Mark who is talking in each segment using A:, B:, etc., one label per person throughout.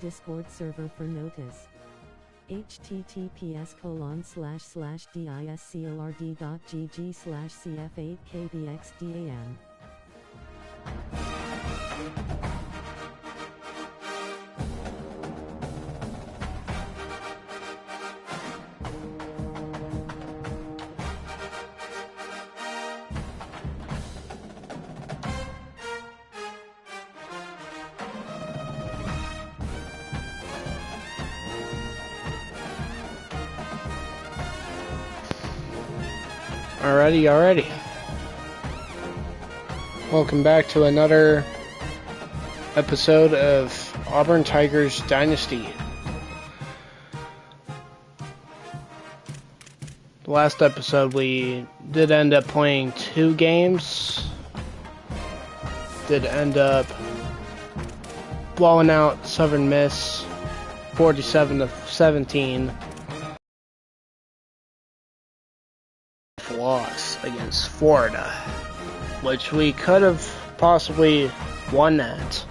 A: Discord server for notice. https://discord.gg/cf8kbxdan.
B: Alrighty. Welcome back to another episode of Auburn Tigers Dynasty. The last episode we did end up playing 2 games. Did end up blowing out Southern Miss 47-17. Loss against Florida, which we could have possibly won that.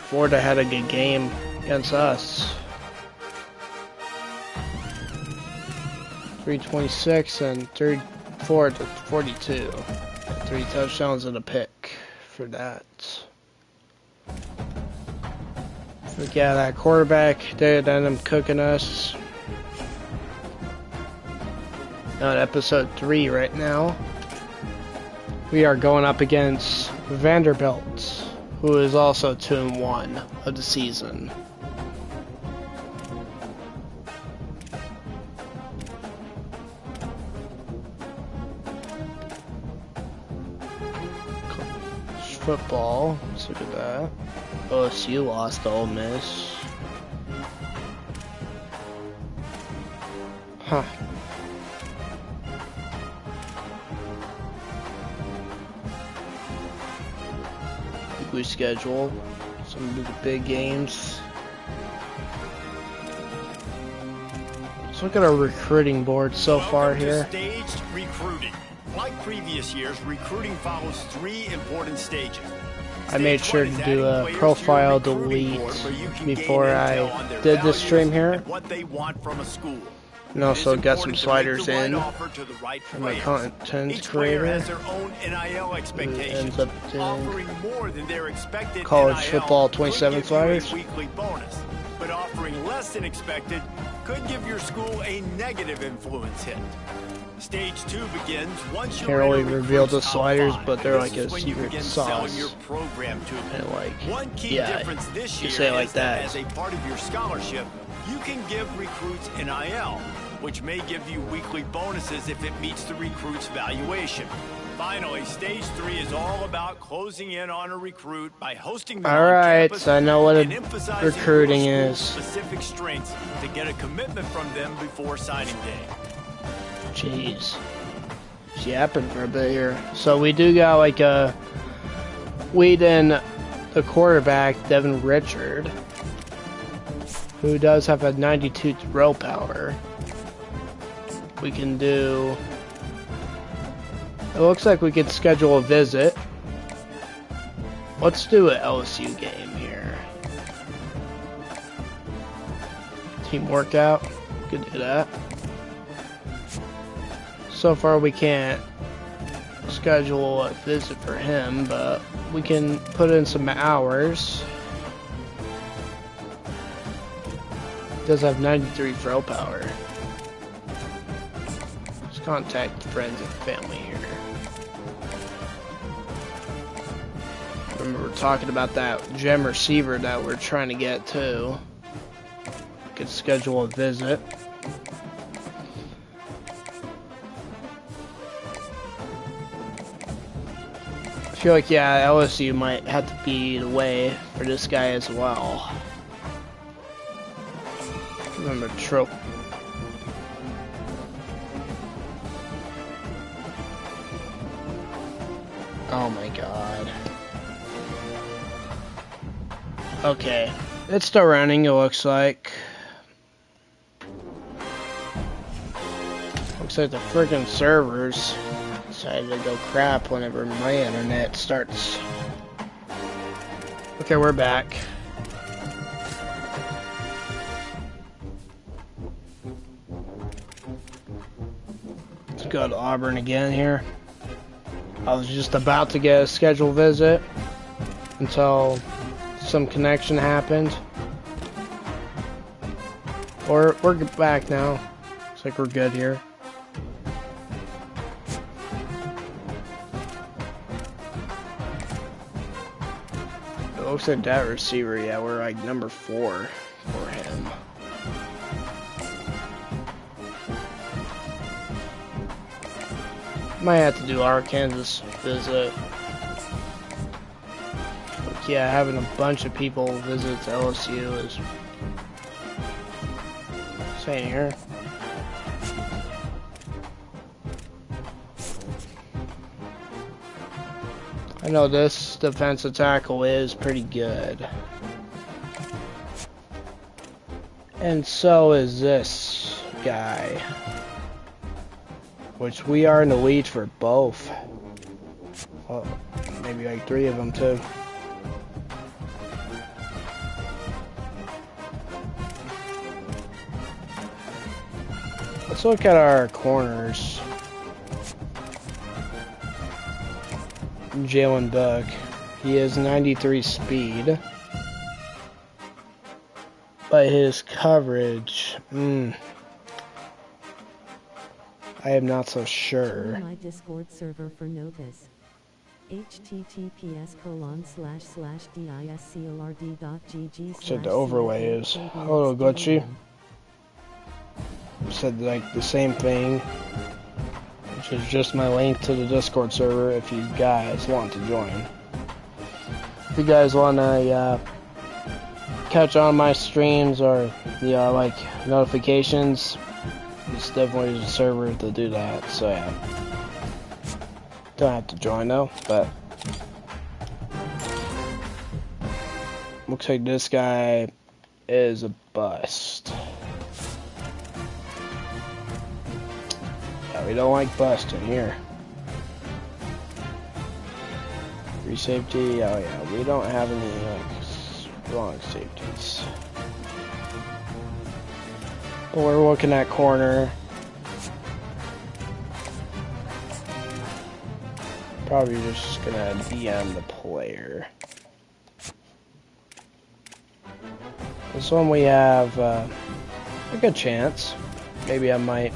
B: Florida had a good game against us. 326 and 34-42. 3 touchdowns and a pick for that. Yeah, that quarterback did end up cooking us. On episode 3 right now. We are going up against Vanderbilt, who is also 2-1 of the season. Football, let's look at that. OSU lost to Ole Miss. Huh. We schedule some of the big games. Let's look at our recruiting board so far here.
C: Staged recruiting. Like previous years, recruiting follows 3 important stages.
B: I made sure to do a profile delete before I did this stream here. And also got some sliders in for my content creator who ends up doing college football 27 sliders.
C: But offering less than expected could give your school a negative influence hit. Stage 2 begins once you
B: can't really reveal the sliders, but they're like a secret sauce.
C: Your program to
B: and like,
C: one key difference this year
B: you say it like
C: is
B: that.
C: As a part of your scholarship, you can give recruits NIL, which may give you weekly bonuses if it meets the recruit's valuation. Finally, stage 3 is all about closing in on a recruit by hosting them on campus.
B: I know what
C: and emphasizing
B: recruiting
C: your
B: is.
C: school's specific strengths to get a commitment from them before signing day.
B: Jeez. It's yapping for a bit here. So we do got like a weed in the quarterback, Devin Richard, who does have a 92 throw power. We can do... It looks like we could schedule a visit. Let's do an LSU game here. Team workout. Could do that. So far we can't schedule a visit for him, but we can put in some hours. Does have 93 throw power. Let's contact friends and family here. Remember we're talking about that gem receiver that we're trying to get too. We could schedule a visit. I feel like, yeah, LSU might have to be the way for this guy as well. Remember, trope. Oh my god. Okay. It's still running, it looks like. Looks like the friggin' servers. decided to go crap whenever my internet starts. Okay, we're back. Let's go to Auburn again here. I was just about to get a scheduled visit until some connection happened. We're back now. Looks like we're good here. It looks like that receiver, yeah, we're like number 4 for him. Might have to do our Kansas visit. But yeah, having a bunch of people visit LSU is same here. I know this defensive tackle is pretty good. And so is this guy. Which we are in the lead for both. Well, maybe like 3 of them too. Let's look at our corners. Jalen Buck. He has 93 speed. But his coverage, I am not so sure.
A: My Discord server for notice. https://discord.gg.
B: Said the overlay is a little glitchy. Said like the same thing, which is just my link to the Discord server if you guys want to join. If you guys want to catch on my streams or like notifications, it's definitely the server to do that. So yeah, don't have to join though. But looks like this guy is a bust. We don't like busting here. Free safety, oh yeah, we don't have any like strong safeties. But we're looking at corner. Probably just gonna DM the player. This one we have a good chance. Maybe I might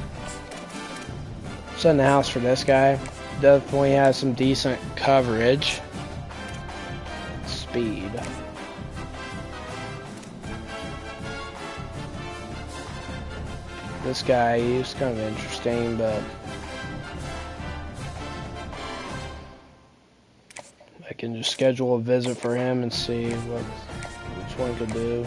B: send the house for this guy. Definitely has some decent coverage. Speed. This guy, he's kind of interesting, but I can just schedule a visit for him and see which one could do.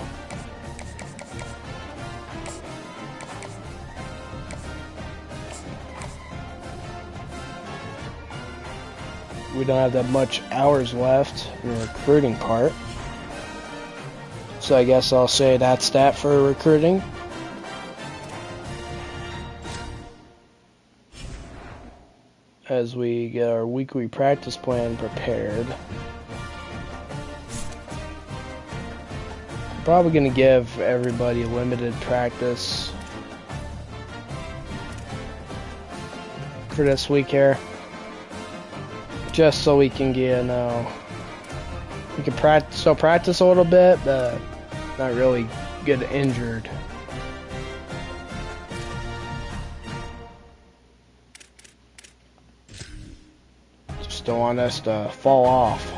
B: We don't have that much hours left in the recruiting part. So I guess I'll say that's that for recruiting. As we get our weekly practice plan prepared. Probably going to give everybody limited practice for this week here. Just so we can get, we can practice a little bit, but not really get injured. Just don't want us to fall off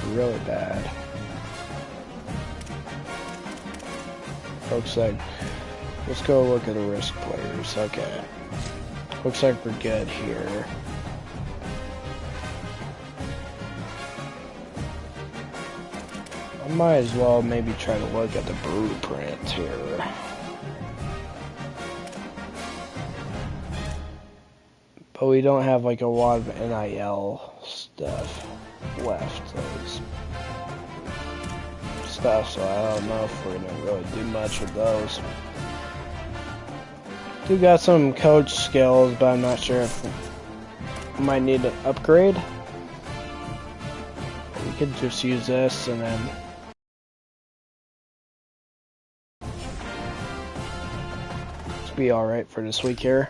B: really bad. Looks like, let's go look at the risk players. Okay, looks like we're good here. I might as well maybe try to look at the blueprint here. But we don't have like a lot of NIL stuff left. So I don't know if we're gonna really do much with those. Do got some coach skills, but I'm not sure if might need an upgrade. We could just use this and then it's be alright for this week here.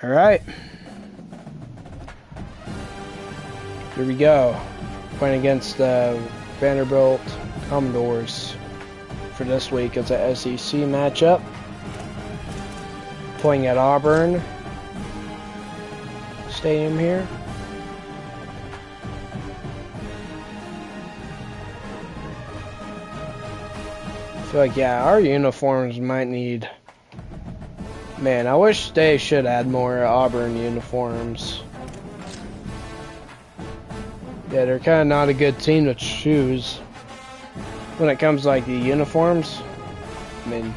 B: Alright. Here we go. Playing against the Vanderbilt Commodores for this week. It's a SEC matchup. Playing at Auburn Stadium here. I feel like, yeah, our uniforms might need... Man, I wish they should add more Auburn uniforms. Yeah, they're kind of not a good team to choose when it comes to, like, the uniforms. I mean,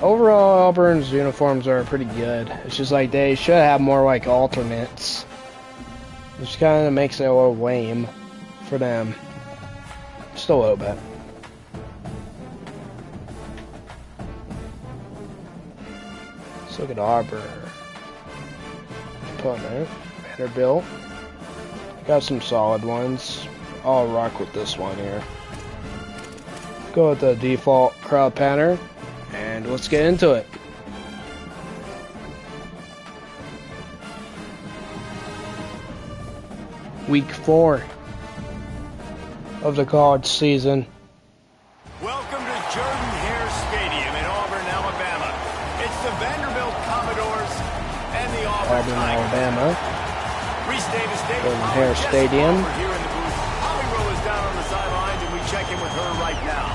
B: overall, Auburn's uniforms are pretty good. It's just like they should have more, like, alternates. Which kind of makes it a little lame for them. Just a little bit. Let's look at Auburn. Opponent, Vanderbilt. Got some solid ones. I'll rock with this one here. Go with the default crowd pattern, and let's get into it. Week 4 of the college season.
C: Welcome to Jordan-Hare Stadium in Auburn, Alabama. It's the Vanderbilt Commodores and the Auburn Tigers.
B: Alabama.
C: Jordan-Hare
B: Stadium.
C: Here in the booth. Holly Rowe is down on the sidelines, and we check in with her right now.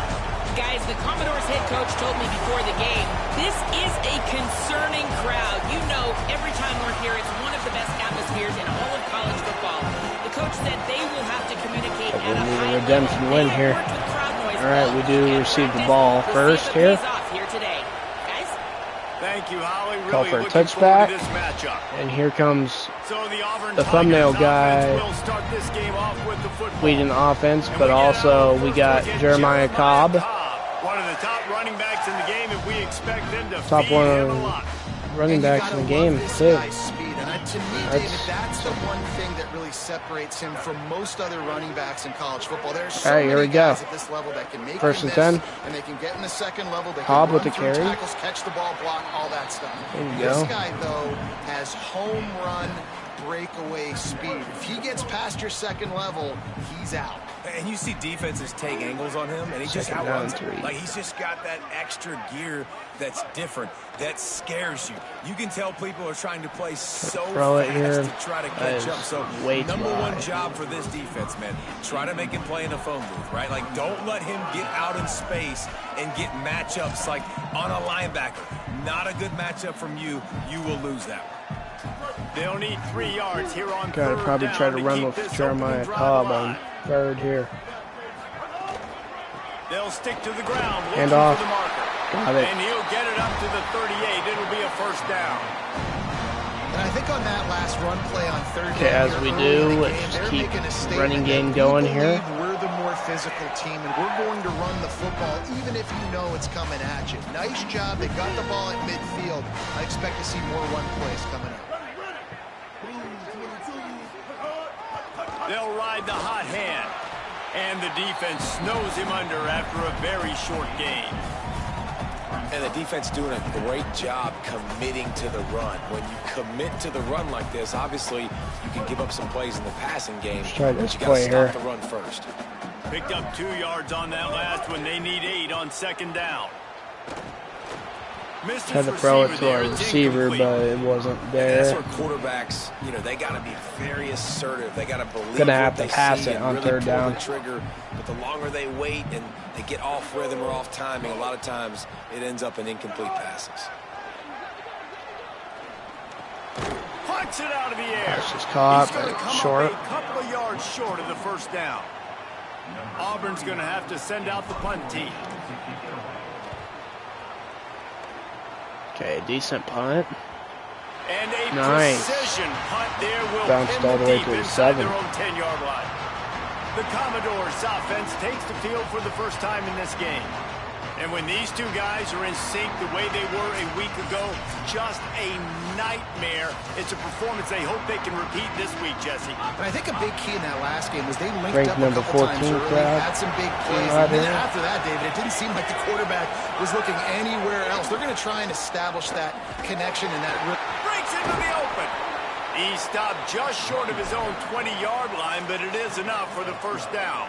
D: Guys, the Commodores head coach told me before the game, this is a concerning crowd. You know, every time we're here, it's one of the best atmospheres in all of college football. The coach said they will have to communicate at a high level.
B: Redemption win here. All right, we do receive the ball first here.
C: Thank you, Holly. Really
B: Call for a
C: touchback.
B: And here comes the thumbnail guy leading the offense, but also we got Jeremiah Cobb.
C: One of the top running backs in the game, and we expect them to
B: top one of running backs in the game, too.
E: To me, David, that's the one thing that really separates him from most other running backs in college football. There's so many guys at this level that can make
B: first and 10,
E: and they can get in the second level. They
B: Cobb
E: can
B: with the
E: run through
B: carry.
E: Tackles, catch the ball, block, all that stuff.
B: There you
E: this
B: go.
E: guy, though, has home run breakaway speed. If he gets past your second level, he's out.
F: And you see defenses take angles on him, and he just outruns them. Like, he's just got that extra gear that's different, that scares you. You can tell people are trying to play so fast to try to catch up. So, number one job for this defense, man, try to make him play in the phone booth, right? Like, don't let him get out in space and get matchups like on a linebacker. Not a good matchup from you. You will lose that one.
C: They'll need 3 yards here on
B: Gotta probably try to run with Jeremiah Cobb on third here.
C: They'll stick to the ground.
B: Hand off.
C: The marker.
B: Got it.
C: And he'll get it up to the 38. It'll be a first down.
E: And I think on that last run play on third
B: down, as we do, let's just keep running game going here.
E: We're the more physical team, and we're going to run the football even if you know it's coming at you. Nice job. They got the ball at midfield. I expect to see more run plays coming up.
C: They'll ride the hot hand. And the defense snows him under after a very short game.
F: And the defense doing a great job committing to the run. When you commit to the run like this, obviously you can give up some plays in the passing game, but you got to stop the run first.
C: Picked up 2 yards on that last one. They need 8 on second down.
B: Tried to throw it to our receiver, but it wasn't there.
F: That's where quarterbacks, you know, they got to be very assertive. They got to believe
B: gonna have
F: what
B: to pass
F: they
B: it on
F: really
B: third down.
F: The trigger, but the longer they wait and they get off rhythm or off timing, a lot of times it ends up in incomplete passes.
C: Punts it out of the air.
B: That's just caught, short.
C: A couple of yards short of the first down. Auburn's going to have to send out the punt team.
B: Okay, decent punt.
C: And a
B: nice.
C: precision punt there will
B: bounced all the way to the 7.
C: Their own 10-yard line. The Commodores offense takes the field for the first time in this game. And when these two guys are in sync the way they were a week ago, just a nightmare. It's a performance they hope they can repeat this week, Jesse.
E: And I think a big key in that last game was they linked up a couple times early, had some big plays. And then after that, David, it didn't seem like the quarterback was looking anywhere else. They're going to try and establish that connection and that...
C: Breaks into the open. He stopped just short of his own 20-yard line, but it is enough for the first down.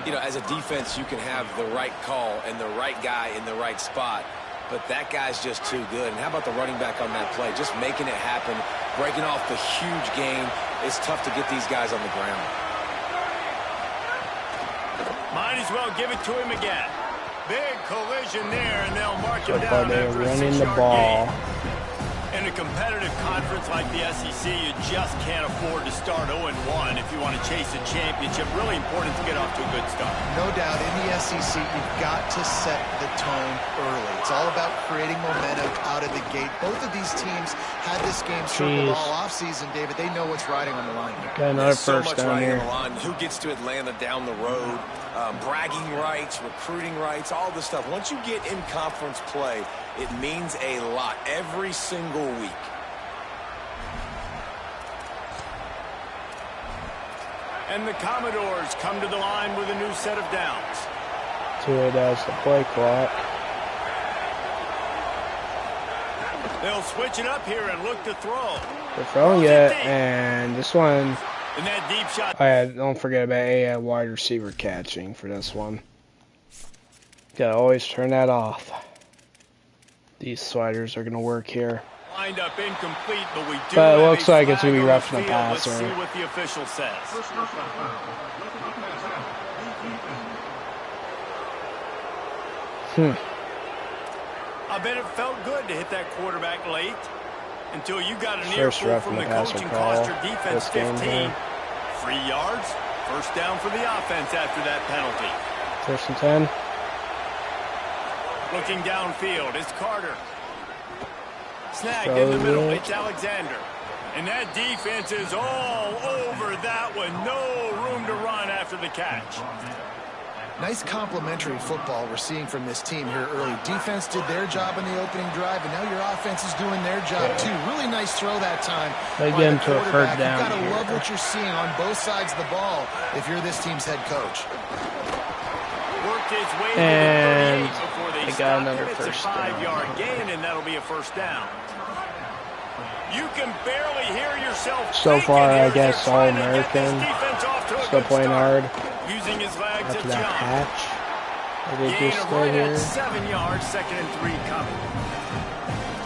F: You know, as a defense, you can have the right call and the right guy in the right spot, but that guy's just too good. And how about the running back on that play? Just making it happen, breaking off the huge gain. It's tough to get these guys on the ground.
C: Might as well give it to him again. Big collision there, and they'll mark him down after a 6-yard gain. In a competitive conference like the SEC, you just can't afford to start 0-1 if you want to chase a championship. Really important to get off to a good start.
E: No doubt, in the SEC, you've got to set the tone early. It's all about creating momentum out of the gate. Both of these teams had this game circled all offseason, David. They know what's riding on the line.
B: Got another first down here.
F: Who gets to Atlanta down the road? Bragging rights, recruiting rights, all this stuff. Once you get in conference play, it means a lot every single week.
C: And the Commodores come to the line with a new set of downs.
B: 2-8 as the play clock.
C: They'll switch it up here and look to throw.
B: They're throwing it, and this one...
C: And that deep shot.
B: Don't forget about a wide receiver catching for this one. Gotta always turn that off. These sliders are gonna work here.
C: Lined up incomplete, but we do.
B: But it looks like it's gonna be roughing the passer.
C: Let's see what the official says. I bet it felt good to hit that quarterback late. Until you got an earful from the coaching cost your defense 15. 3 yards, first down for the offense after that penalty.
B: 1st and 10.
C: Looking downfield, it's Carter. Snagged in the middle, it's Alexander. And that defense is all over that one. No room to run after the catch.
E: Nice complementary football we're seeing from this team here early. Defense did their job in the opening drive, and now your offense is doing their job too. Really nice throw that time.
B: They get him to a third down.
E: You've got to love what you're seeing on both sides of the ball if you're this team's head coach.
C: Worked his way
B: and
C: to the 38 before they
B: got another
C: him.
B: first
C: It's a 5-yard
B: down.
C: gain, and that'll be a first down. You can barely hear yourself.
B: So far, I guess All-American. Still playing hard.
C: Using his legs
B: after
C: at
B: that
C: jump.
B: hatch. They
C: Gain
B: just
C: of
B: stay
C: right
B: here.
C: at 7 yards, 2nd and 3 coming.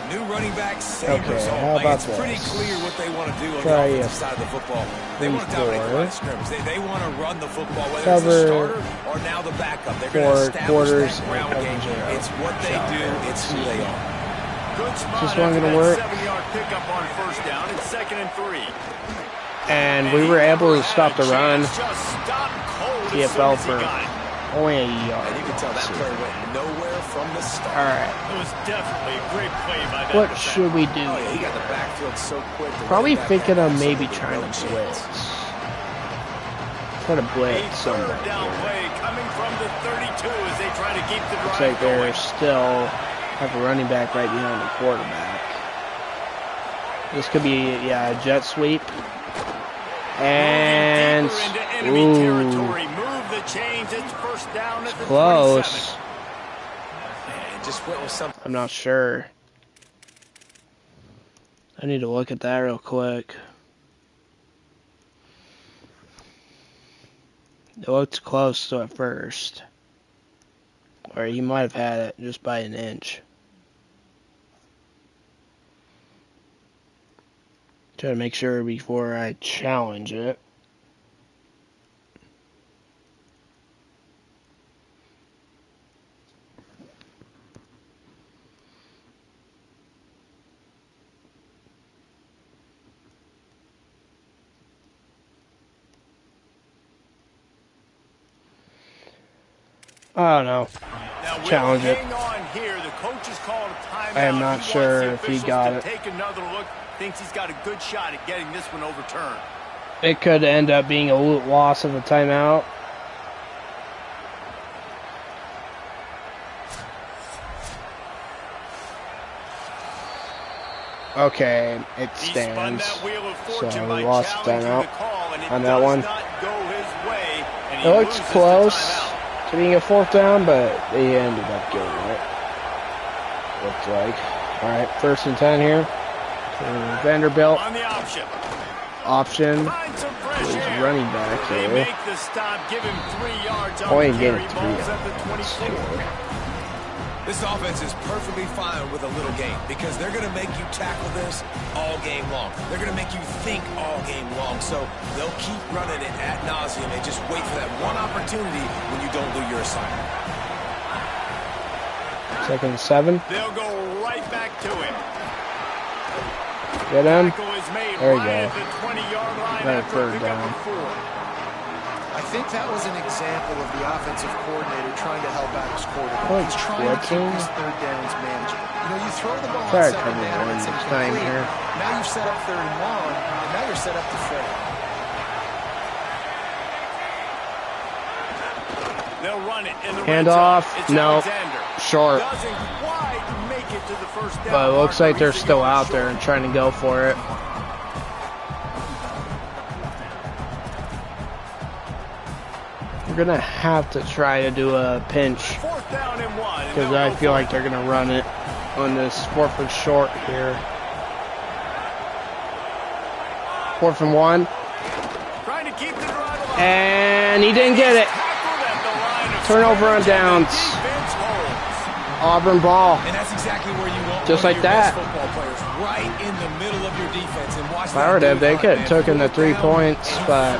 F: New running back Sabres.
B: Okay, how about
F: it's pretty
B: this?
F: clear what they want to do on
B: Try
F: the offensive side of the football. They want to dominate the line of scrimmage. They want to run the football, whether it's the starter or now the backup. They're going to establish that ground game. It's what they do. It's who they are.
C: Good spot.
B: This one gonna work.
C: 7-yard pickup on first down. It's 2nd and 3.
B: And we were able to stop the run. CFL for only a yard.
F: And you can tell that play went nowhere from the start.
B: Alright.
C: It was definitely a great play by that
B: What
C: defense.
B: should we do?
F: Oh, yeah, he got the backfield so quick.
B: Probably thinking of maybe trying to blitz. Try to blitz somebody.
C: Third down play coming from the 32 as they try to keep the drive
B: Looks like
C: going.
B: they're still have a running back right behind the quarterback. This could be, yeah, a jet sweep. And ooh, close.
F: Just went with something.
B: I'm not sure. I need to look at that real quick. It looked close to at first. Or he might have had it just by an inch. Try to make sure before I challenge it. I don't know. Challenge it. I am not sure if he got it.
C: Take another look. Thinks he's got a good shot at getting this one overturned.
B: It could end up being a loss of a timeout. Okay, it stands. So we lost timeout on that one. It looks close to being a 4th down, but they ended up getting it. Looks like. Alright, 1st and 10 here. Vanderbilt. Option. He's running back here. Oh, he gave it 3 yards.
F: This offense is perfectly fine with a little game because they're going to make you tackle this all game long. They're going to make you think all game long. So they'll keep running it ad nauseum and just wait for that one opportunity when you don't do your assignment.
B: 2nd and 7.
C: They'll go right back to him.
B: Get him. There you go.
C: Another
B: 3rd down.
E: I think that was an example of the offensive coordinator trying to help out his quarterback. He's trying to keep his 3rd downs manageable. You know, you throw the ball on 2nd down, it's incomplete. Now you've set up 3rd and long, and now you're set up to fail.
C: They'll run it in the
B: hand off. No. Short. But it looks like they're still out there and trying to go for it. We're gonna have to try to do a pinch because I feel like they're gonna run it on this 4th and short here. 4th and 1, and he didn't get it. Turnover on downs. Auburn ball.
F: And that's exactly where you want
B: just like that.
F: Football players right in the middle of your defense and watch.
B: If I were them, they could have taken the 3 points, but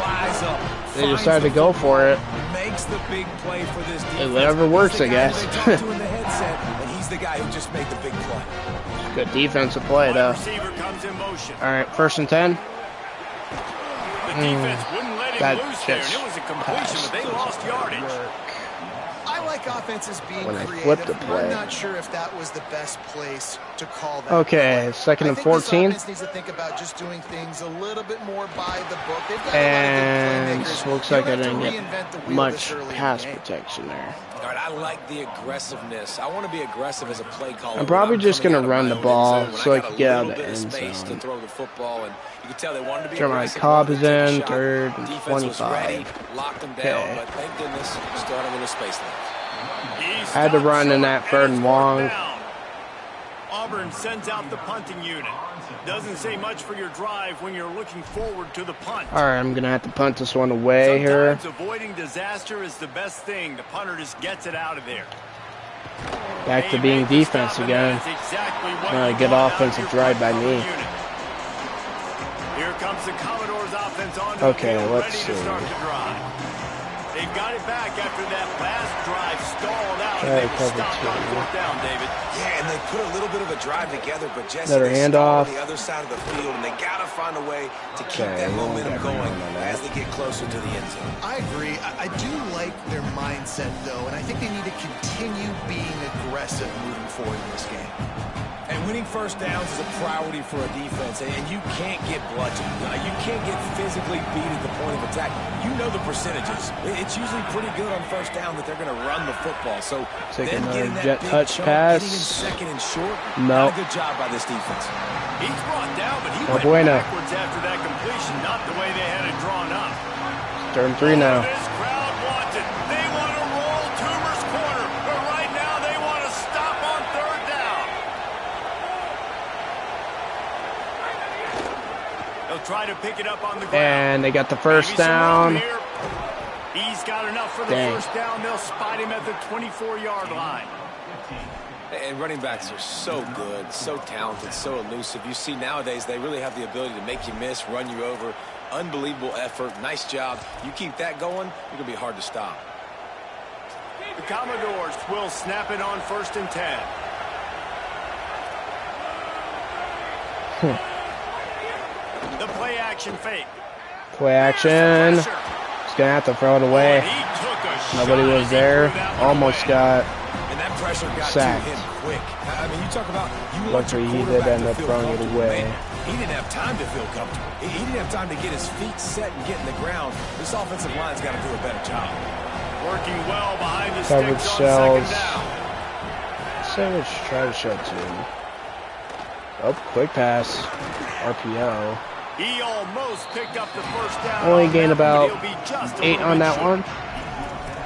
B: they decided to go for it.
F: Makes the big play for this defense.
B: Whatever works, I guess.
F: And he's the guy who just made the big play.
B: Good defensive play, though. All right, 1st and 10. That just
C: it was a completion, but they lost yardage.
E: I like offenses being
B: when I
E: creative.
B: flipped the play.
E: I'm not sure if that was the best place to call that.
B: Okay, 2nd and 14.
E: This offense needs to think about just doing things a little bit more by the book. They've got
B: and
E: a lot of good playmakers.
B: looks like I didn't get much pass protection there.
F: All right, I like the aggressiveness. I want to be aggressive as a play caller.
B: I'm probably just going to run the ball so I can get out of the end zone.
F: To throw the football, and you can tell they wanted to be
B: Jeremiah
F: aggressive.
B: Cobb is in, 3rd and
F: Defense was
B: 25.
F: ready, locked them down, but thank goodness, still had a little space left.
B: I had to run in that 3rd and long.
C: Auburn sends out the punting unit. Doesn't say much for your drive when you're looking forward to the punt.
B: All right, I'm going to have to punt this one away here.
C: Sometimes avoiding disaster is the best thing. The punter just gets it out of there.
B: Back to being defense again. A good offensive drive by me.
C: Here comes the Commodores offense on.
B: Okay, let's see.
C: They've got it back after that last drive stalled out.
B: They
C: stopped on 4th down, David.
F: Yeah, and they put a little bit of a drive together, but Jesse
B: Better hand off.
F: on the other side of the field, and they got to find a way to keep that momentum going as they get closer to the end zone.
E: I agree. I do like their mindset, though, and I think they need to continue being aggressive moving forward in this game.
F: And winning 1st downs is a priority for a defense, and you can't get bludgeoned. You can't get physically beat at the point of attack. You know the percentages. It's usually pretty good on 1st down that they're going to run the football. So
B: take
F: them
B: another
F: getting that
B: jet
F: big
B: touch
F: chunk,
B: pass.
F: Getting in 2nd and short.
B: No.
F: Not a good job by this defense.
C: He's brought down, but he
B: No
C: went
B: bueno.
C: backwards after that completion, not the way they had it drawn up.
B: 3rd and 3 now.
C: This crowd wants it. They want to roll Toomer's corner, but right now they want to stop on 3rd down. They'll try to pick it up on the ground.
B: And they got the 1st down.
C: He's got enough for the 1st down. They'll spot him at the 24-yard line.
F: And running backs are so good, so talented, so elusive. You see nowadays they really have the ability to make you miss, run you over. Unbelievable effort. Nice job. You keep that going, you're going to be hard to stop.
C: The Commodores will snap it on 1st and 10. The play action fake.
B: Play action. He's going to have to throw it away. Nobody was there. Almost got sacked.
F: Quick. I mean, you talk about
B: luckily he did end up throwing it away.
F: He didn't have time to feel comfortable. He didn't have time to get his feet set and get in the ground. This offensive line's got to do a better job.
C: Working well behind the
B: coverage
C: sticks
B: shells.
C: on 2nd down.
B: So let's try to show it to him. Oh, quick pass. RPO.
C: He almost picked up the first down.
B: Only gained about 8 on that one.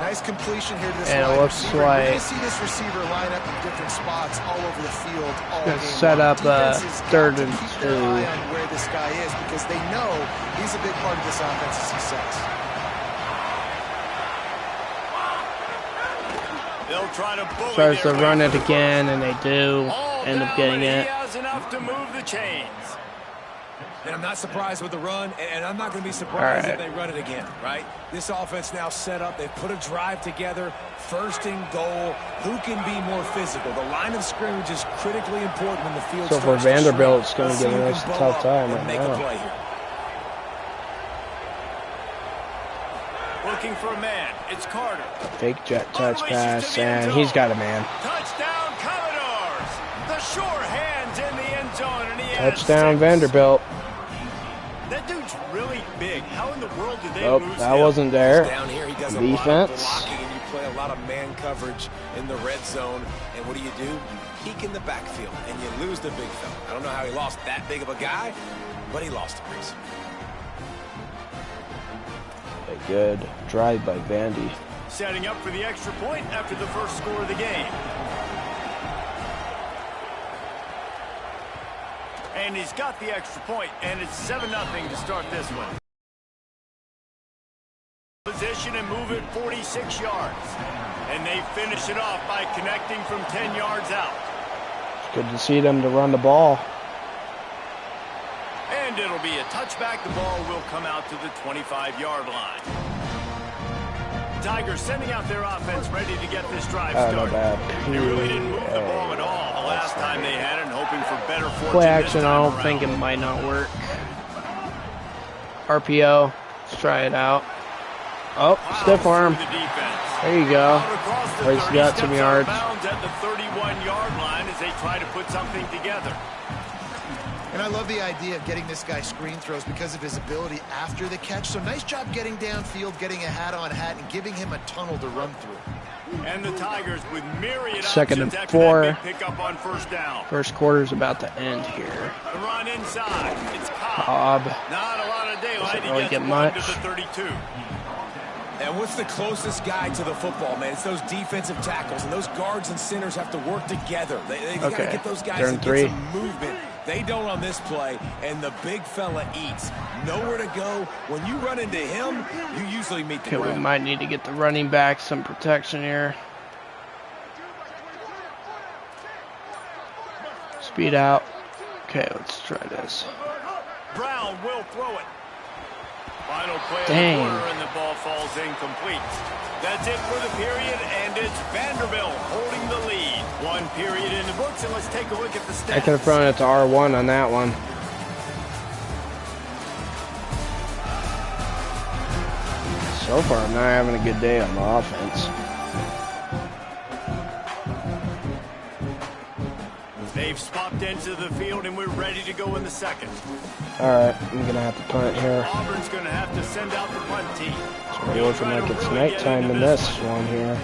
E: Nice completion here to this
B: and it looks
E: receiver.
B: like
E: you see this receiver line up in different spots all over the field.
B: Gonna set up 3rd and 2.
E: Their eye on where this guy is because they know he's a big part of this offense's success.
C: They'll try to bully
B: tries to run it again, and they do end up getting it.
C: He has enough to move the chains.
F: And I'm not surprised with the run, and I'm not going to be surprised if they run it again, right? This offense now set up. They've put a drive together, 1st and goal. Who can be more physical? The line of scrimmage is critically important when the field
B: so
F: starts
B: for Vanderbilt,
F: to
B: it's going to give us a tough time right
F: make
B: now.
F: A play here.
C: Looking for a man. It's Carter.
B: Fake jet touch pass, and he's got a man.
C: Touchdown, Commodores! The sure hands in the end zone, and he
B: touchdown,
C: has 6.
B: Vanderbilt.
C: That dude's really big. How in the world did they
B: Oh,
C: lose
B: that
C: him?
B: wasn't there.
F: Down here, he does a
B: Defense.
F: lot of blocking, and you play a lot of man coverage in the red zone. And what do? You peek in the backfield, and you lose the big fella. I don't know how he lost that big of a guy, but he lost a piece.
B: A good drive by Vandy.
C: Setting up for the extra point after the first score of the game. And he's got the extra point, and it's 7-0 to start this one. Position and move it 46 yards. And they finish it off by connecting from 10 yards out.
B: It's good to see them to run the ball.
C: And it'll be a touchback. The ball will come out to the 25-yard line. Tigers sending out their offense ready to get this drive started. They really didn't move the ball at all the last time they had it, and hoping for better fortune.
B: Play action, I don't think it might not work. RPO, let's try it out. Oh, stiff arm. There you go. He's got some yards.
C: At the 31-yard line as they try to put something together.
E: And I love the idea of getting this guy screen throws because of his ability after the catch. So nice job getting downfield, getting a hat-on-hat, and giving him a tunnel to run through.
C: And the Tigers with myriad
B: 2nd and
C: options
B: 4.
C: Pick up on first down.
B: First quarter's about to end here.
C: The run inside. It's
B: Cobb.
C: Not a lot of daylight.
B: Doesn't really get much.
C: To the 32.
F: And what's the closest guy to the football, man? It's those defensive tackles, and those guards and centers have to work together. They got to get those guys to get some movement. They don't on this play, and the big fella eats. Nowhere to go. When you run into him, you usually meet the ground.
B: We might need to get the running back some protection here. Speed out. Okay, let's try this.
C: Brown will throw it. Final play of
B: Dang.
C: the quarter, and the ball falls incomplete. That's it for the period, and it's Vanderbilt holding the lead. 1 period in the books, and let's take a look at the stats.
B: I could have thrown it to R1 on that one. So far, I'm not having a good day on the offense.
C: They've swapped into the field, and we're ready to go in the second.
B: Alright, I'm going to have to punt here.
C: Auburn's going to have to send out the punt team.
B: It's really looking like it's nighttime in this one here.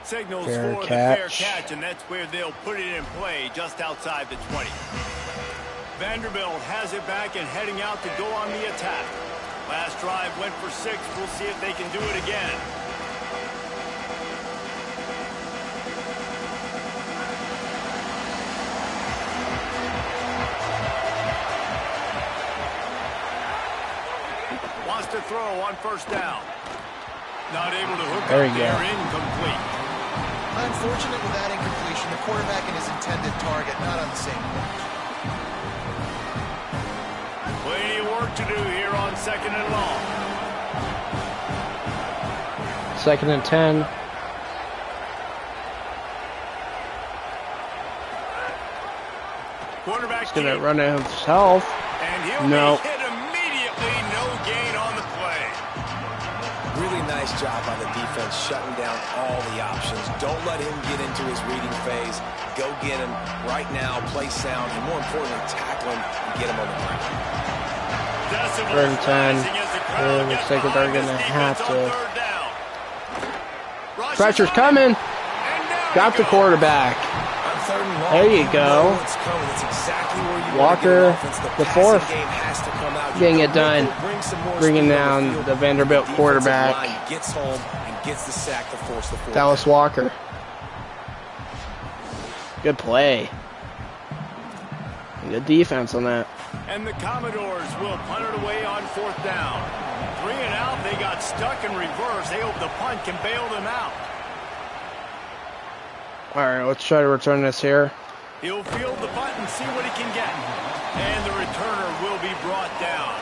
C: Signals
B: Fair
C: for the
B: catch.
C: fair catch, and that's where they'll put it in play, just outside the 20. Vanderbilt has it back and heading out to go on the attack. Last drive went for 6. We'll see if they can do it again. Wants to throw on first down. Not able to hook
B: there
C: up there. Incomplete.
E: Unfortunate with that incompletion. The quarterback and his intended target not on the same page.
C: Plenty of work to do here on 2nd and long.
B: 2nd and 10.
C: Quarterback's
B: He's going to run it himself.
C: And he'll
B: No.
C: be hit immediately. No gain on the play.
F: Really nice job by the defense shutting down all the options. Don't let him get into his reading phase. Go get him right now, play sound, and more importantly, tackle him and get him on the ground.
B: 3rd and 10. Looks like they're going to have to. Pressure's coming.
C: And now
B: Got the quarterback. There you go. Walker, the fourth, getting it done. Bringing down the Vanderbilt quarterback. Dallas Walker. Good play. Good defense on that.
C: And the Commodores will punt it away on 4th down. 3 and out. They got stuck in reverse. They hope the punt can bail them out.
B: All right, let's try to return this here.
C: He'll field the punt and see what he can get. And the returner will be brought down.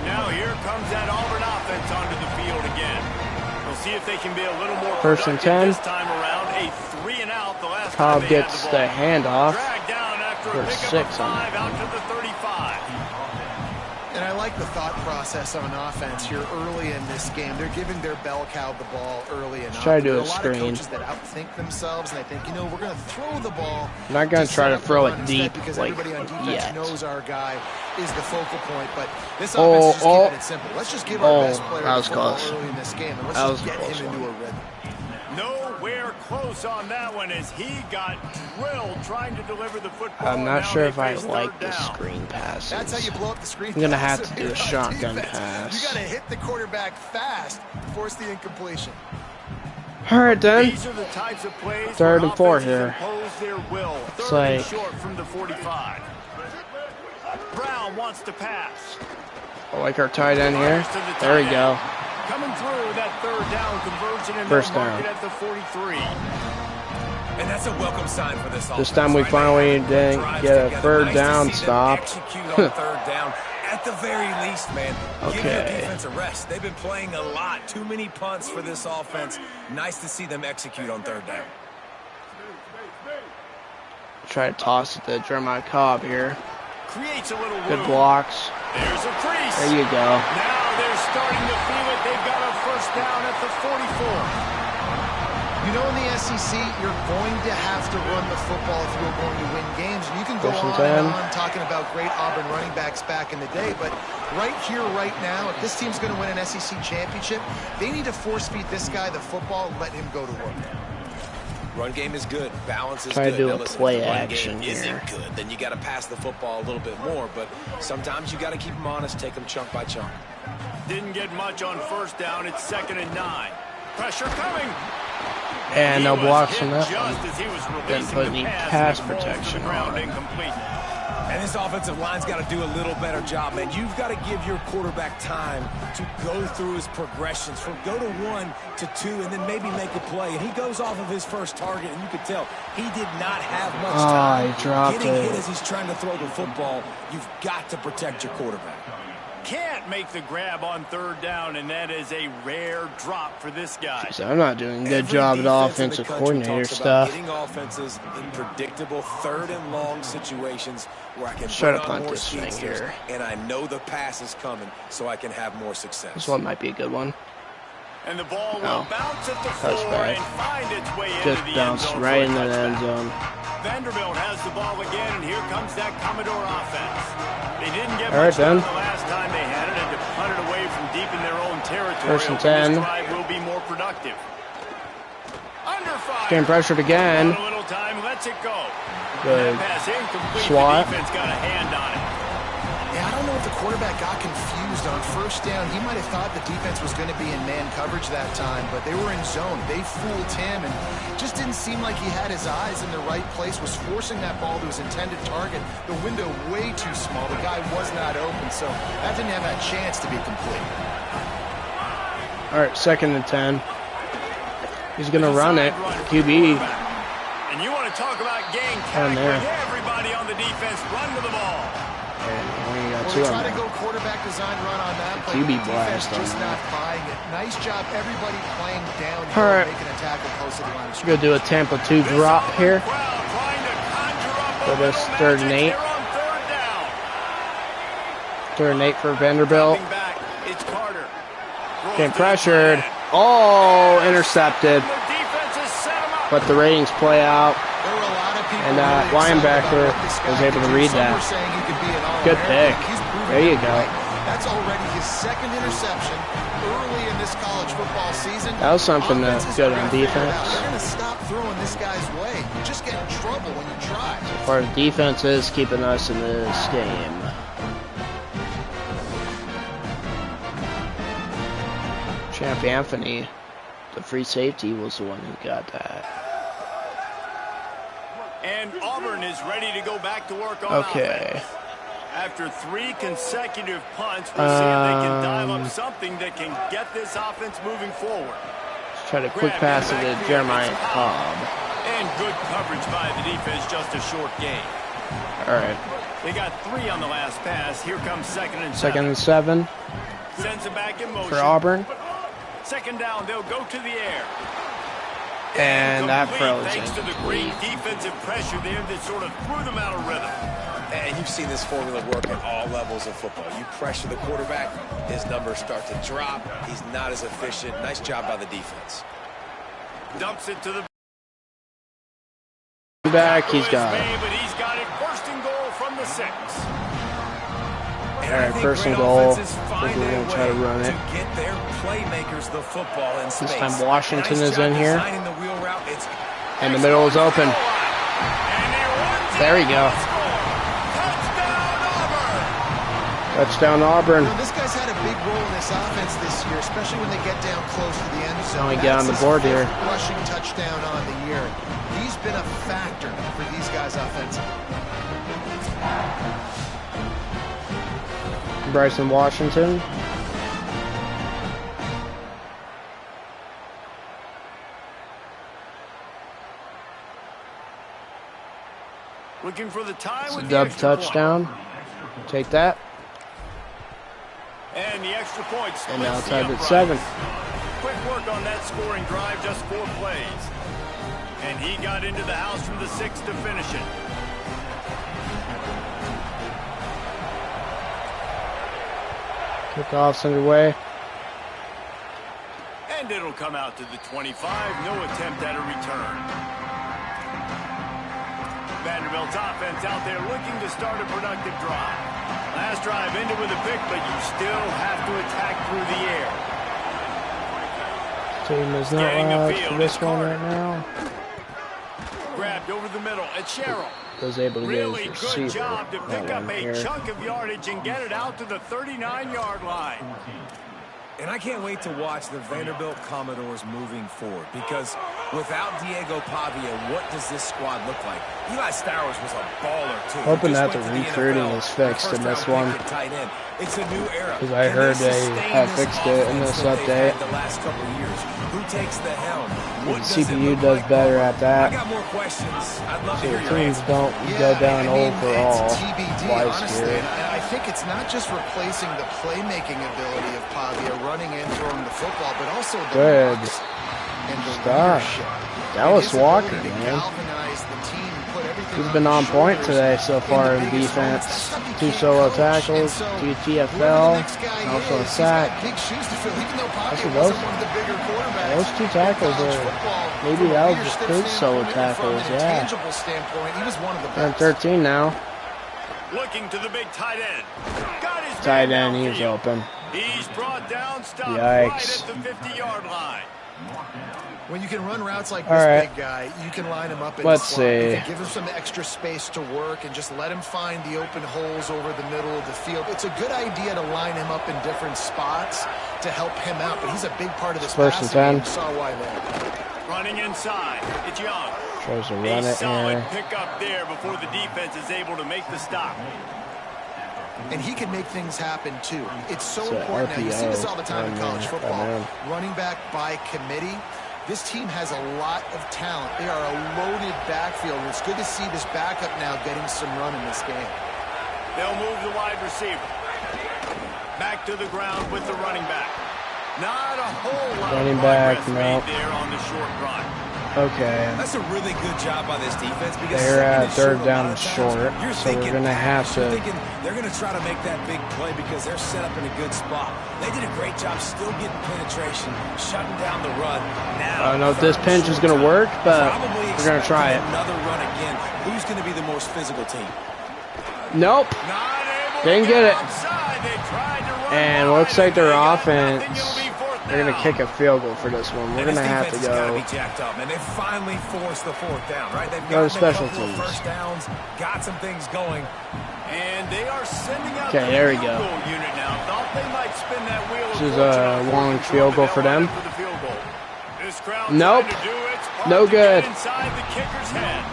C: Now here comes that Auburn offense onto the field again. We'll see if they can be a little more
B: First and 10.
C: this time around. A 3 and out the last
B: Cobb
C: time they
B: gets
C: had the
B: the handoff.
C: Dragged down after
B: For
C: a pickup
B: 6
C: of
B: on
C: 5 out to the 35.
E: And I like the thought process on offense here early in this game. They're giving their bell cow the ball early enough.
B: Try to do
E: there
B: a
E: are lot
B: screen.
E: of coaches that outthink themselves, and I think, you know, we're going to throw the ball.
B: I'm not going to try to throw it deep
E: because
B: like
E: everybody on defense
B: yet.
E: knows our guy is the focal point. But this offense is just keeping it simple. Let's just give our best player the football early in this game, and let's just get him into a rhythm.
C: Nowhere close on that one as he got drilled trying to deliver the football.
B: I'm not sure if I like the screen passes.
E: That's how you blow up the screen.
B: I'm going to have to do a shotgun pass.
E: You got to hit the quarterback fast, force the incompletion.
B: All right, then.
C: These are the types of plays
B: 3rd and 4 here.
C: It's
B: like
C: short from the 45. Brown wants to pass.
B: I like our tight end here. There we go.
C: Coming through that 3rd down conversion and
B: First down.
C: at the 43.
F: And that's a welcome sign for this offense.
B: This time we finally didn't get a 3rd down stop.
F: Execute on 3rd down at the very least, man. Give your
B: Okay.
F: defense a rest. They've been playing a lot. Too many punts for this offense. Nice to see them execute on 3rd down.
B: Try to toss it to Jeremiah Cobb here.
C: Creates a little room.
B: Good blocks.
C: There's a crease.
B: There you go.
C: Now they're starting to feel it. They've got a 1st down at the 44.
E: You know, in the SEC, you're going to have to run the football if you're going to win games. And you can go on and on talking about great Auburn running backs back in the day, but right here, right now, if this team's going to win an SEC championship, they need to force feed this guy the football and let him go to work.
F: Run game is good. Balance is
B: Try
F: good.
B: to do
F: now,
B: a
F: listen,
B: play
F: if the run
B: action
F: game
B: here.
F: isn't good, then you got to pass the football a little bit more. But sometimes you got to keep them honest, take them chunk by chunk.
C: Didn't get much on 1st down. It's 2nd and 9. Pressure coming.
B: And no blocks from that
C: just
B: one.
C: as he was
B: Didn't put any pass protection on it.
C: Incomplete.
F: And this offensive line's got to do a little better job, man. You've got to give your quarterback time to go through his progressions from go to 1 to 2 and then maybe make a play. And he goes off of his first target, and you could tell he did not have much time.
B: He dropped
F: Getting
B: it.
F: hit as he's trying to throw the football, you've got to protect your quarterback.
C: Can't make the grab on 3rd down, and that is a rare drop for this guy.
B: So I'm not doing a good job at offensive coordinator stuff.
F: Getting offenses in predictable 3rd and long situations where I can
B: Try to
F: put on
B: punt
F: more
B: this thing
F: speedsters,
B: here.
F: and I know the pass is coming, so I can have more success.
B: This one might be a good one.
C: And the ball will bounce at the
B: That's
C: 4
B: bad.
C: and find its way
B: Just
C: into the end
B: bounced
C: zone
B: right
C: for a
B: into the end
C: touchdown.
B: zone.
C: Vanderbilt has the ball again, and here comes that Commodore offense. They didn't get
B: All right,
C: much done
B: then.
C: the last time they had it, and to punt it away from deep in their own territory.
B: 1st and
C: This
B: 10.
C: drive will be more productive. Under fire.
B: Getting pressured again.
C: A little time, lets it go.
B: Good
C: That pass incomplete.
B: swat.
C: The defense got a hand on it.
E: Yeah, I don't know if the quarterback got confused on 1st down. He might have thought the defense was going to be in man coverage that time, but they were in zone. They fooled him and just didn't seem like he had his eyes in the right place, was forcing that ball to his intended target. The window way too small. The guy was not open, so that didn't have that chance to be complete.
B: All right, 2nd and 10. He's going to run it. QB.
C: And you want to talk about game
B: On there.
C: tackling. Everybody on the defense run to the ball.
B: And we got
E: Well,
B: 2
E: they
B: on
E: try to
B: there.
E: go quarterback design run on that play.
B: QB
E: The defense
B: blast on
E: just
B: that.
E: not buying it. Nice job, everybody playing down
B: All right.
E: making a tackle close to the line of
B: We're going to do a Tampa 2 drop here.
C: For
B: this 3rd and 8. 3rd and 8 for Vanderbilt. Getting pressured. Oh, intercepted. But the ratings play out. And linebacker was able to read that. Good pick. There you go.
E: That's already his second interception early in this college football season.
B: That was something that's good on defense.
E: They're going to stop throwing this guy's way. You just get in trouble when you try.
B: As far as defense is keeping us in this game. Champ Anthony, the free safety, was the one who got that.
C: And Auburn is ready to go back to work on offense. After 3 consecutive punts, we'll see if they can dial up something that can get this offense moving forward.
B: Let's try to quick pass it to Jeremiah Cobb.
C: And good coverage by the defense, just a short gain.
B: All right.
C: They got 3 on the last pass. Here comes second and 7.
B: Second and 7.
C: Sends it back in motion.
B: For Auburn.
C: Second down, they'll go to the air.
B: And that froze.
C: Thanks to the great defensive pressure there that sort of threw them out of rhythm.
F: And you've seen this formula work at all levels of football. You pressure the quarterback, his numbers start to drop. He's not as efficient. Nice job by the defense.
C: Dumps it to the
B: back. He's got it.
C: But he's got it. First and goal from the 6.
B: All right, first and goal. We're going to try to run it.
F: Get their playmakers the football in space.
B: This time Washington is in here. And the middle is open. There we go. Touchdown Auburn.
E: You know, this guy's had a big role in this offense this year, especially when they get down close to the end zone.
B: We get on the board here.
E: Rushing touchdown on the year. He's been a factor for these guys offensively.
B: Bryson Washington.
C: Looking for the tie
B: It's
C: with
B: a
C: the
B: dub
C: extra
B: touchdown. Take that.
C: And the extra point splits
B: And now it's tied
C: the
B: at
C: uprights.
B: 7.
C: Quick work on that scoring drive, just 4 plays. And he got into the house from the 6 to finish it.
B: Kickoff's underway.
C: And it'll come out to the 25. No attempt at a return. Vanderbilt's offense out there looking to start a productive drive. Last drive ended with a pick, but you still have to attack through the air.
B: Team is not allowed for this one right now.
C: Grabbed over the middle at Sherrill.
B: Was able to
C: Really
B: get his receiver.
C: good job to pick up a
B: here.
C: chunk of yardage and get it out to the 39-yard line.
F: And I can't wait to watch the Vanderbilt Commodores moving forward, because without Diego Pavia, what does this squad look like? Eli Stowers was a baller, too.
B: Hoping that the recruiting is fixed in this one.
F: It's a new era.
B: Because I heard they have fixed it in this update.
F: The last couple of years. Who takes the helm?
B: The CPU does better at that.
F: I got more questions. I'd love to
B: So
F: hear your
B: teams
F: answers.
B: don't go down overall.
E: It's TBD,
B: Twice
E: honestly.
B: here.
E: And I think it's not just replacing the playmaking ability of Pavia, running in, throwing the football, but also the
B: Good
E: looks and the
B: stuff.
E: leadership.
B: Dallas
E: His
B: Walker,
E: ability to
B: man.
E: galvanize the team and put everything
B: He's been on
E: his
B: point
E: shoulders
B: today so far
E: the
B: in
E: biggest moments.
B: defense.
E: That's stuff you
B: 2
E: can't
B: solo
E: coach.
B: tackles,
E: And so
B: 2
E: whoever the
B: TFL,
E: next guy
B: also a
E: is, he's
B: sack.
E: got big shoes to fill. Even though Pavia
B: Actually,
E: wasn't one of the bigger quarterbacks.
B: Those 2 tackles
E: in college
B: are,
E: football,
B: maybe
E: from a
B: that was
E: leadership
B: just his solo
E: standpoint,
B: tackles,
E: from an
B: yeah.
E: intangible standpoint, he was one of the
B: They're
E: best.
B: 13 now.
C: Looking to the big tight end. Got his
B: Tight
C: man
B: end, he's
C: downfield.
B: open.
C: He's brought down, stopped
B: Yikes.
C: right at the 50-yard line.
E: When you can run routes like
B: All
E: this
B: right.
E: big guy, you can line him up in
B: Let's
E: the slot. You
B: see.
E: can give him some extra space to work and just let him find the open holes over the middle of the field. It's a good idea to line him up in different spots to help him out, but he's a big part of this
B: First and
E: passing
B: 10.
E: game. You saw why there.
C: Running inside. It's Young.
B: Tries to
C: A
B: run it
C: solid
B: here.
C: pickup there before the defense is able to make the stop.
E: And he can make things happen, too. It's so
B: It's a
E: important. Now, you see this all the time in
B: RPO,
E: college football.
B: man.
E: Running back by committee. This team has a lot of talent. They are a loaded backfield. It's good to see this backup now getting some run in this game.
C: They'll move the wide receiver. Back to the ground with the running back. Not a whole lot
B: Running
C: of
B: back,
C: progress
B: no.
C: made there on the short run.
B: Okay.
F: That's a really good job by this defense, because
B: They're at
F: second and
B: third
F: short a
B: down
F: lot
B: and
F: of times,
B: short,
F: you're
B: so we're
F: thinking,
B: gonna have
F: you're
B: to-
F: thinking they're going to try to make that big play because they're set up in a good spot. They did a great job still getting penetration, shutting down the run. Now,
B: I don't know if this pinch is going to work, but we're going to try it.
F: Another run again. Who's going to be the most physical team?
B: Nope.
C: Not able
B: Didn't
C: to
B: get it.
C: outside. They tried to run
B: And looks like their offense, they're going to kick a field goal for this one. We're going to have to go.
F: And they finally forced the fourth down, right? They've
B: got
F: got
B: special
F: a couple
B: teams.
F: of first downs, got some things going.
C: And they are sending out
B: okay, there we go.
C: Unit now. Thought they might spin that wheel.
B: This is a long field goal for them. Nope. No good.
C: Inside the kicker's head.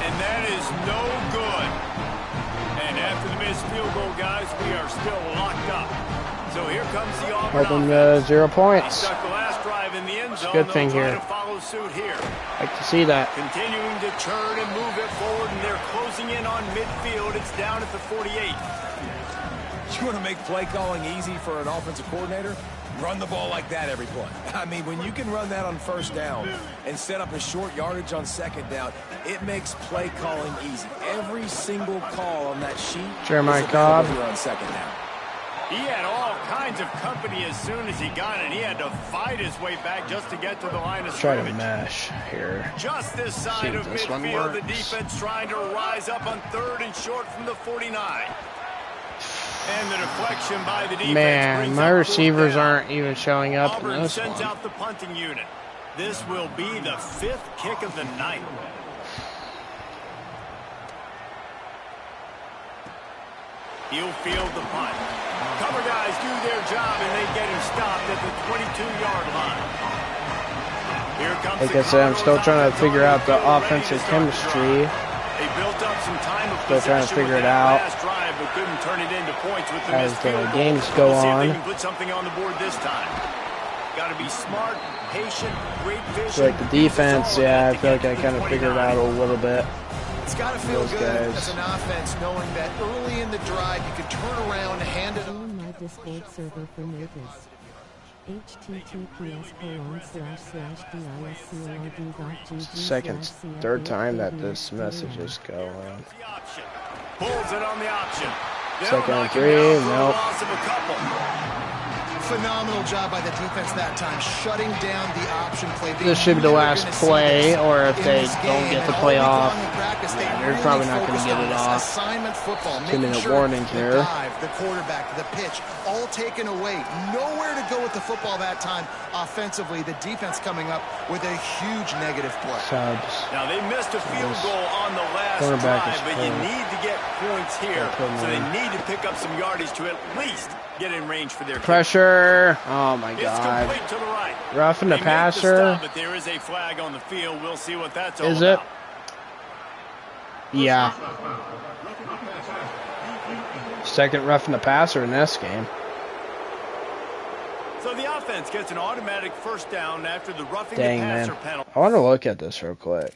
C: And that is no good. And after the missed field goal, guys, we are still locked up. So here comes the Auburn
B: offense. 0 points.
C: Stuck the last drive in the end zone.
B: Good thing here.
C: To follow suit here.
B: Like to see that.
C: Continuing to turn and move it forward, and they're closing in on midfield. It's down at the 48.
F: You want to make play calling easy for an offensive coordinator? Run the ball like that every play. I mean, when you can run that on first down and set up a short yardage on second down, it makes play calling easy. Every single call on that sheet
B: Jeremiah Cobb
F: on second down.
C: He had all kinds of company as soon as he got it. He had to fight his way back just to get to the line of
B: try
C: scrimmage.
B: To mesh here.
C: Just this side of midfield, the defense trying to rise up on 3rd and short from the 49. And the deflection by the defense.
B: Man, my receivers aren't even showing up
C: Auburn
B: in this
C: sends
B: one.
C: out the punting unit. This will be the 5th kick of the night. He'll field the punt. Cover guys do their job, and they get him stopped at the 22-yard line. Here comes
B: like I said, I'm still trying to figure out the offensive chemistry.
C: They built up some time of
B: still trying to figure it out
C: last drive, but couldn't turn it into points with the
B: as
C: missed
B: the
C: field goal.
B: games go
C: We'll see if
B: on.
C: they can put something on the board this time. Got to be smart, patient, great vision.
B: So like the defense, yeah, I feel like I kind of figured it out a little bit.
E: It's got to feel good as an offense knowing that early in the drive you can turn around and hand it.
A: On my Discord server for notice.
B: Second, third time that this message is going.
C: Pulls it on the option.
B: Second and 3, nope.
E: Phenomenal job by the defense that time, shutting down the option play.
B: This should be the last play, or if they don't get the play off, they're probably not going to get it off. 2-minute warning here.
E: The quarterback, the pitch, all taken away. Nowhere to go with the football that time offensively. The defense coming up with a huge negative play.
B: Subs.
C: Now they missed a field goal on the last drive, but you need to get points here, so they need to pick up some yardage to at least get in range for their
B: pressure. Oh my God.
C: It's complete to the right.
B: Roughing the passer.
C: But there is a flag on the field. We'll see what that's all
B: about. Is it? Yeah. Second roughing the passer in this game.
C: So the offense gets an automatic first down after the roughing the passer penalty.
B: I want to look at this real quick.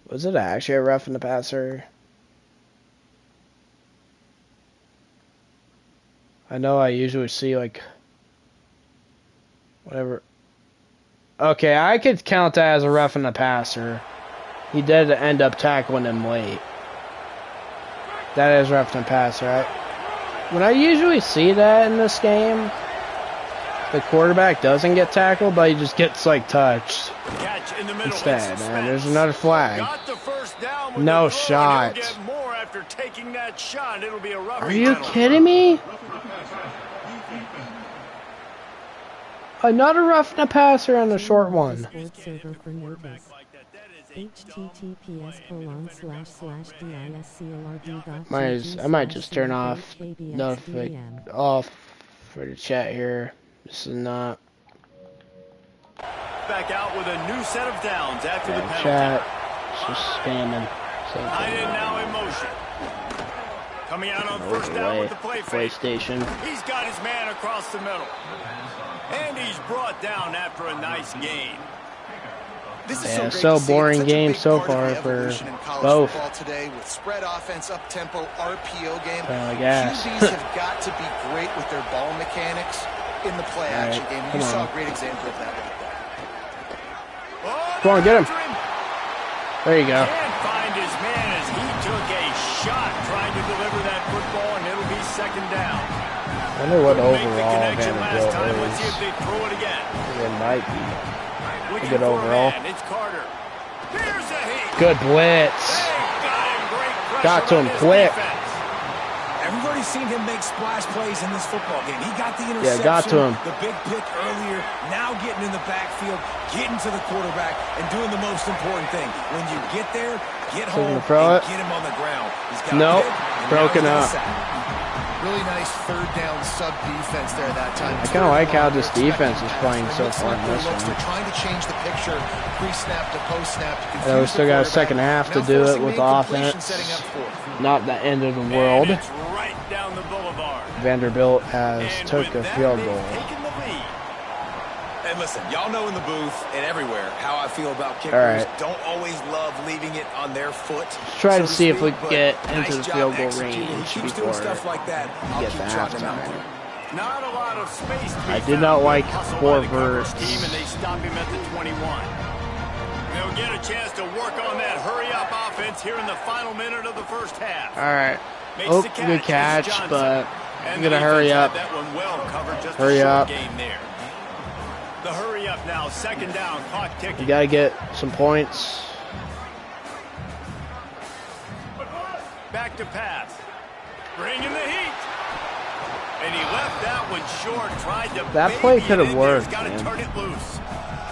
B: Was it actually a roughing the passer? I know I usually see like whatever. Okay, I could count that as a roughing the passer. He did end up tackling him late. That is roughing the passer, right? When I usually see that in this game, the quarterback doesn't get tackled, but he just gets like touched.
C: Catch in the middle.
B: Instead, man, there's another flag.
C: Got the first down
B: no shot.
C: Get more after taking that shot. It'll be a roughing
B: Are you kidding me? Another roughing the passer on the short one. I might just turn off for the chat here. This is not.
C: Back out with a new set of downs after the penalty.
B: Chat, it's just spamming.
C: Tight end now in motion. Coming out on first down with the play fake.
B: PlayStation.
C: He's got his man across the middle. And he's brought down after a nice gain.
E: This
B: is so boring game so far for both.
E: Today with spread offense, up tempo, RPO game.
B: QBs
E: have got to be great with their ball mechanics in the play action game. You saw a great example of that right there.
B: Come on, get him. There you go.
C: Can't find his man as he took a shot trying to deliver that football, and it'll be second down.
B: I wonder what overall
C: last time. Let's see if they throw it again.
B: It might be a good overall.
C: It's Carter. Here's a heat.
B: Good blitz.
C: Got him
B: to him quick.
E: And
F: we've already seen him make splash plays in this football game. He got the interception,
B: yeah, got to him.
F: The big pick earlier, now getting in the backfield, getting to the quarterback, and doing the most important thing. When you get there, get home and get him on the ground. He's got
B: nope, broken up.
E: Really nice third down sub defense there that time.
B: I kind of like how this defense is playing so far in this one.
E: They're trying to change the picture pre-snap to post-snap.
B: We still got a second half to do it with offense. Not the end of the world.
C: Right down the boulevard.
B: Vanderbilt has took a field goal.
F: And listen, y'all know in the booth and everywhere how I feel about kickers.
B: Right.
F: Don't always love leaving it on their foot.
B: Let's try to see if we can get into the field goal range before
F: stuff like that.
B: we get to halftime.
C: Not a lot of space.
B: I did not like Horvath's.
C: Team and they stop him at the 21. They'll get a chance to work on that hurry-up offense here in the final minute of the first half.
B: All right. Oh, good catch, but I'm going to hurry up. Hurry up.
C: The hurry up now, second down, clock ticking.
B: You got to get some points.
C: Back to pass. Bringing the heat. And he left that one short, tried to
B: that play could have worked.
C: Got to turn it loose.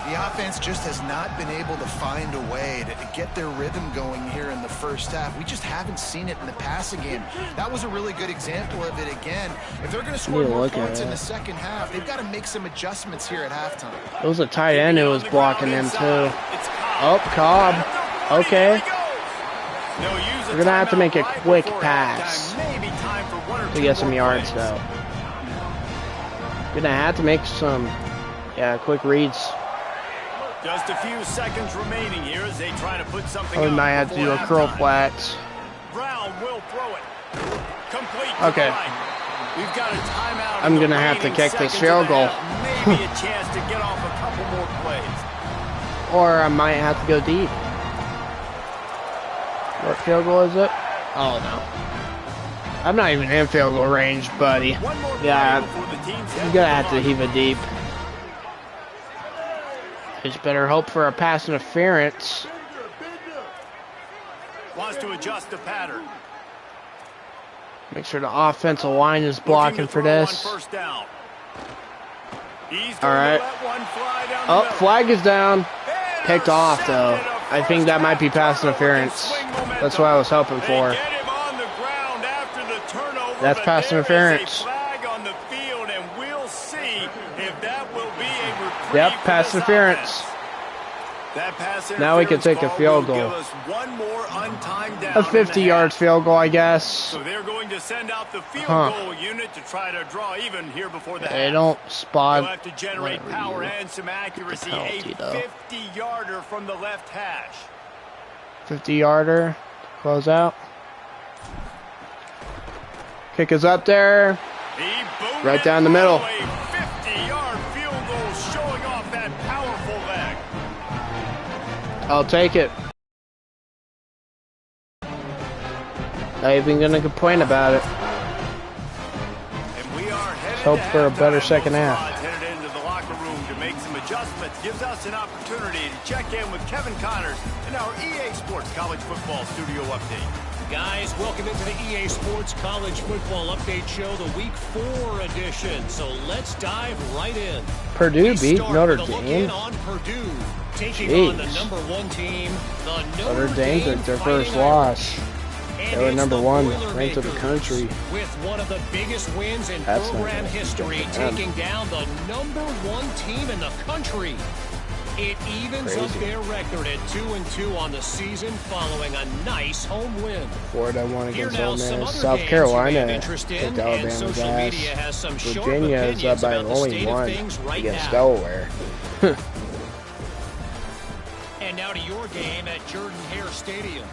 E: The offense just has not been able to find a way to get their rhythm going here in the first half. We just haven't seen it in the passing game. That was a really good example of it again. If they're going to score more points in the second half, they've got to make some adjustments here at halftime.
B: It was a tight end who was blocking them too. Oh, Cobb. Okay. We're going to have to make a quick pass to get some yards though. Going to have to make some, quick reads.
C: Just a few seconds remaining here as they try to put something.
B: We might have to do a curl flats.
C: Brown will throw it. Complete.
B: Okay.
C: We've got a timeout.
B: I'm gonna have to kick this field goal.
C: Maybe a chance to get off a couple more plays.
B: Or I might have to go deep. What field goal is it? Oh no. I'm not even in field goal range, buddy. Yeah, you're gonna have to heave it deep. Just better hope for a pass interference.
C: Wants to adjust the pattern.
B: Make sure the offensive line is blocking for this. All right. Oh, flag is down. Picked off though. I think that might be pass interference. That's what I was hoping for. That's pass interference. Yep, pass interference. Now we can take a field goal. A 50-yard field goal, I guess.
C: So they're going to send out the field goal unit to try to draw even here before the half.
B: They don't spot.
C: They'll have to generate power and some accuracy. A 50-yarder from the left hash.
B: 50-yarder. Close out. Kick is up there. Right down the middle. I'll take it. Not even gonna complain about it.
C: And we are
B: Let's hope for a better second half.
C: Headed into the locker room to make some adjustments. Gives us an opportunity to check in with Kevin Connors in our EA Sports College Football Studio Update.
G: Guys, welcome into the EA Sports College Football Update Show, the Week 4 edition. So let's dive right in.
B: Purdue beat Notre Dame.
G: On Purdue, taking on the number 1 team, the
B: Notre Dame took their first loss. They were number 1 ranked in the country.
G: With one of the biggest wins in program history, taking down the number 1 team in the country. It evens up their record at 2-2 on the season following a nice home win.
B: Florida won against Ole Miss. South Carolina kicked Alabama's ass. Virginia is up by only 1 against Delaware.
G: And now to your game at Jordan-Hare Stadium.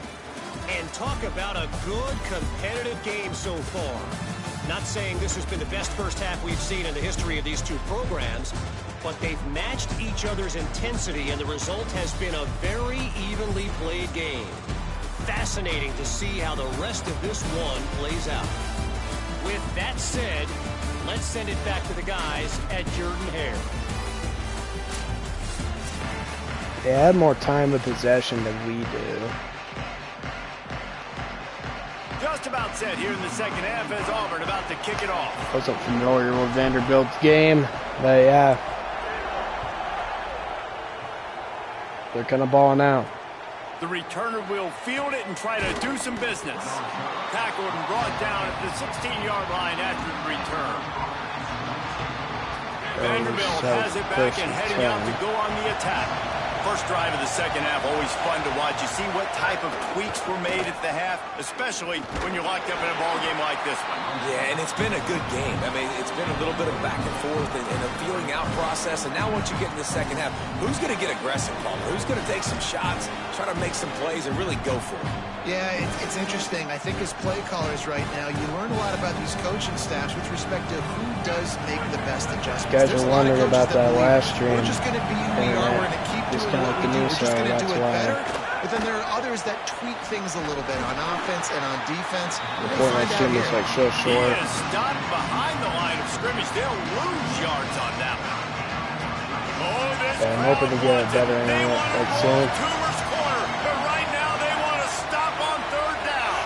G: And talk about a good competitive game so far. Not saying this has been the best first half we've seen in the history of these two programs, but they've matched each other's intensity, and the result has been a very evenly played game. Fascinating to see how the rest of this one plays out. With that said, let's send it back to the guys at Jordan-Hare.
B: They had more time of possession than we do.
C: just about set here in the second half as Auburn about to kick it off.
B: I wasn't familiar with Vanderbilt's game, but yeah. They're kind of balling out.
C: The returner will field it and try to do some business. Tackled and brought down at the 16-yard line after the return. Vanderbilt has it back and heading out to go on the attack. First drive of the second half, always fun to watch. You see what type of tweaks were made at the half, especially when you're locked up in a ball game like this one.
F: Yeah, and it's been a good game. I mean, it's been a little bit of back and forth and a feeling out process. And now once you get in the second half, who's going to get aggressive, Paul? Who's going to take some shots, try to make some plays, and really go for it?
E: Yeah, it's interesting. I think as play callers right now, you learn a lot about these coaching staffs with respect to who does make the best adjustments.
B: You guys are wondering about that last stream.
E: We're just going to be who we are. We're going to keep doing what we do. We're just going to do it better. But then there are others that tweak things a little bit on offense and on defense.
B: Before my stream is like so short.
C: He is stopped behind the line of scrimmage. They'll lose yards on that one.
B: Yeah, I'm hoping to get a better internet like soon.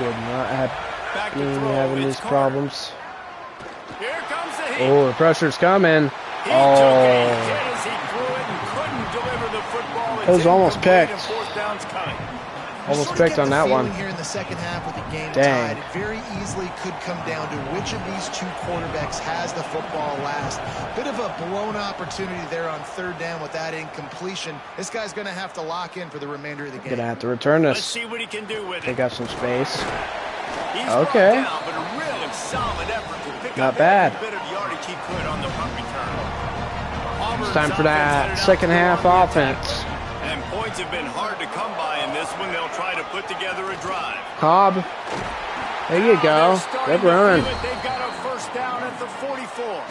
B: Should not have been having these problems. Oh, the pressure's coming. Oh. It was almost picked. Almost picked on that one.
E: Here in the second half with the game
B: Dang.
E: tied, it very easily could come down to which of these two quarterbacks has the football last. Bit of a blown opportunity there on third down with that incompletion. This guy's going to have to lock in for the remainder of the game.
B: Gonna have to return this.
C: Let's see what he can do with it.
B: They got some space.
C: He's
B: Okay.
C: down, but a really solid effort to pick
B: Not
C: up
B: bad.
C: every bit of yardage he could on the punt return.
B: It's time for that second half offense.
C: And points have been hard to come by in this one. They'll try to put together a drive.
B: Cobb. There you go. Good run.
C: They've got a first down at the 44.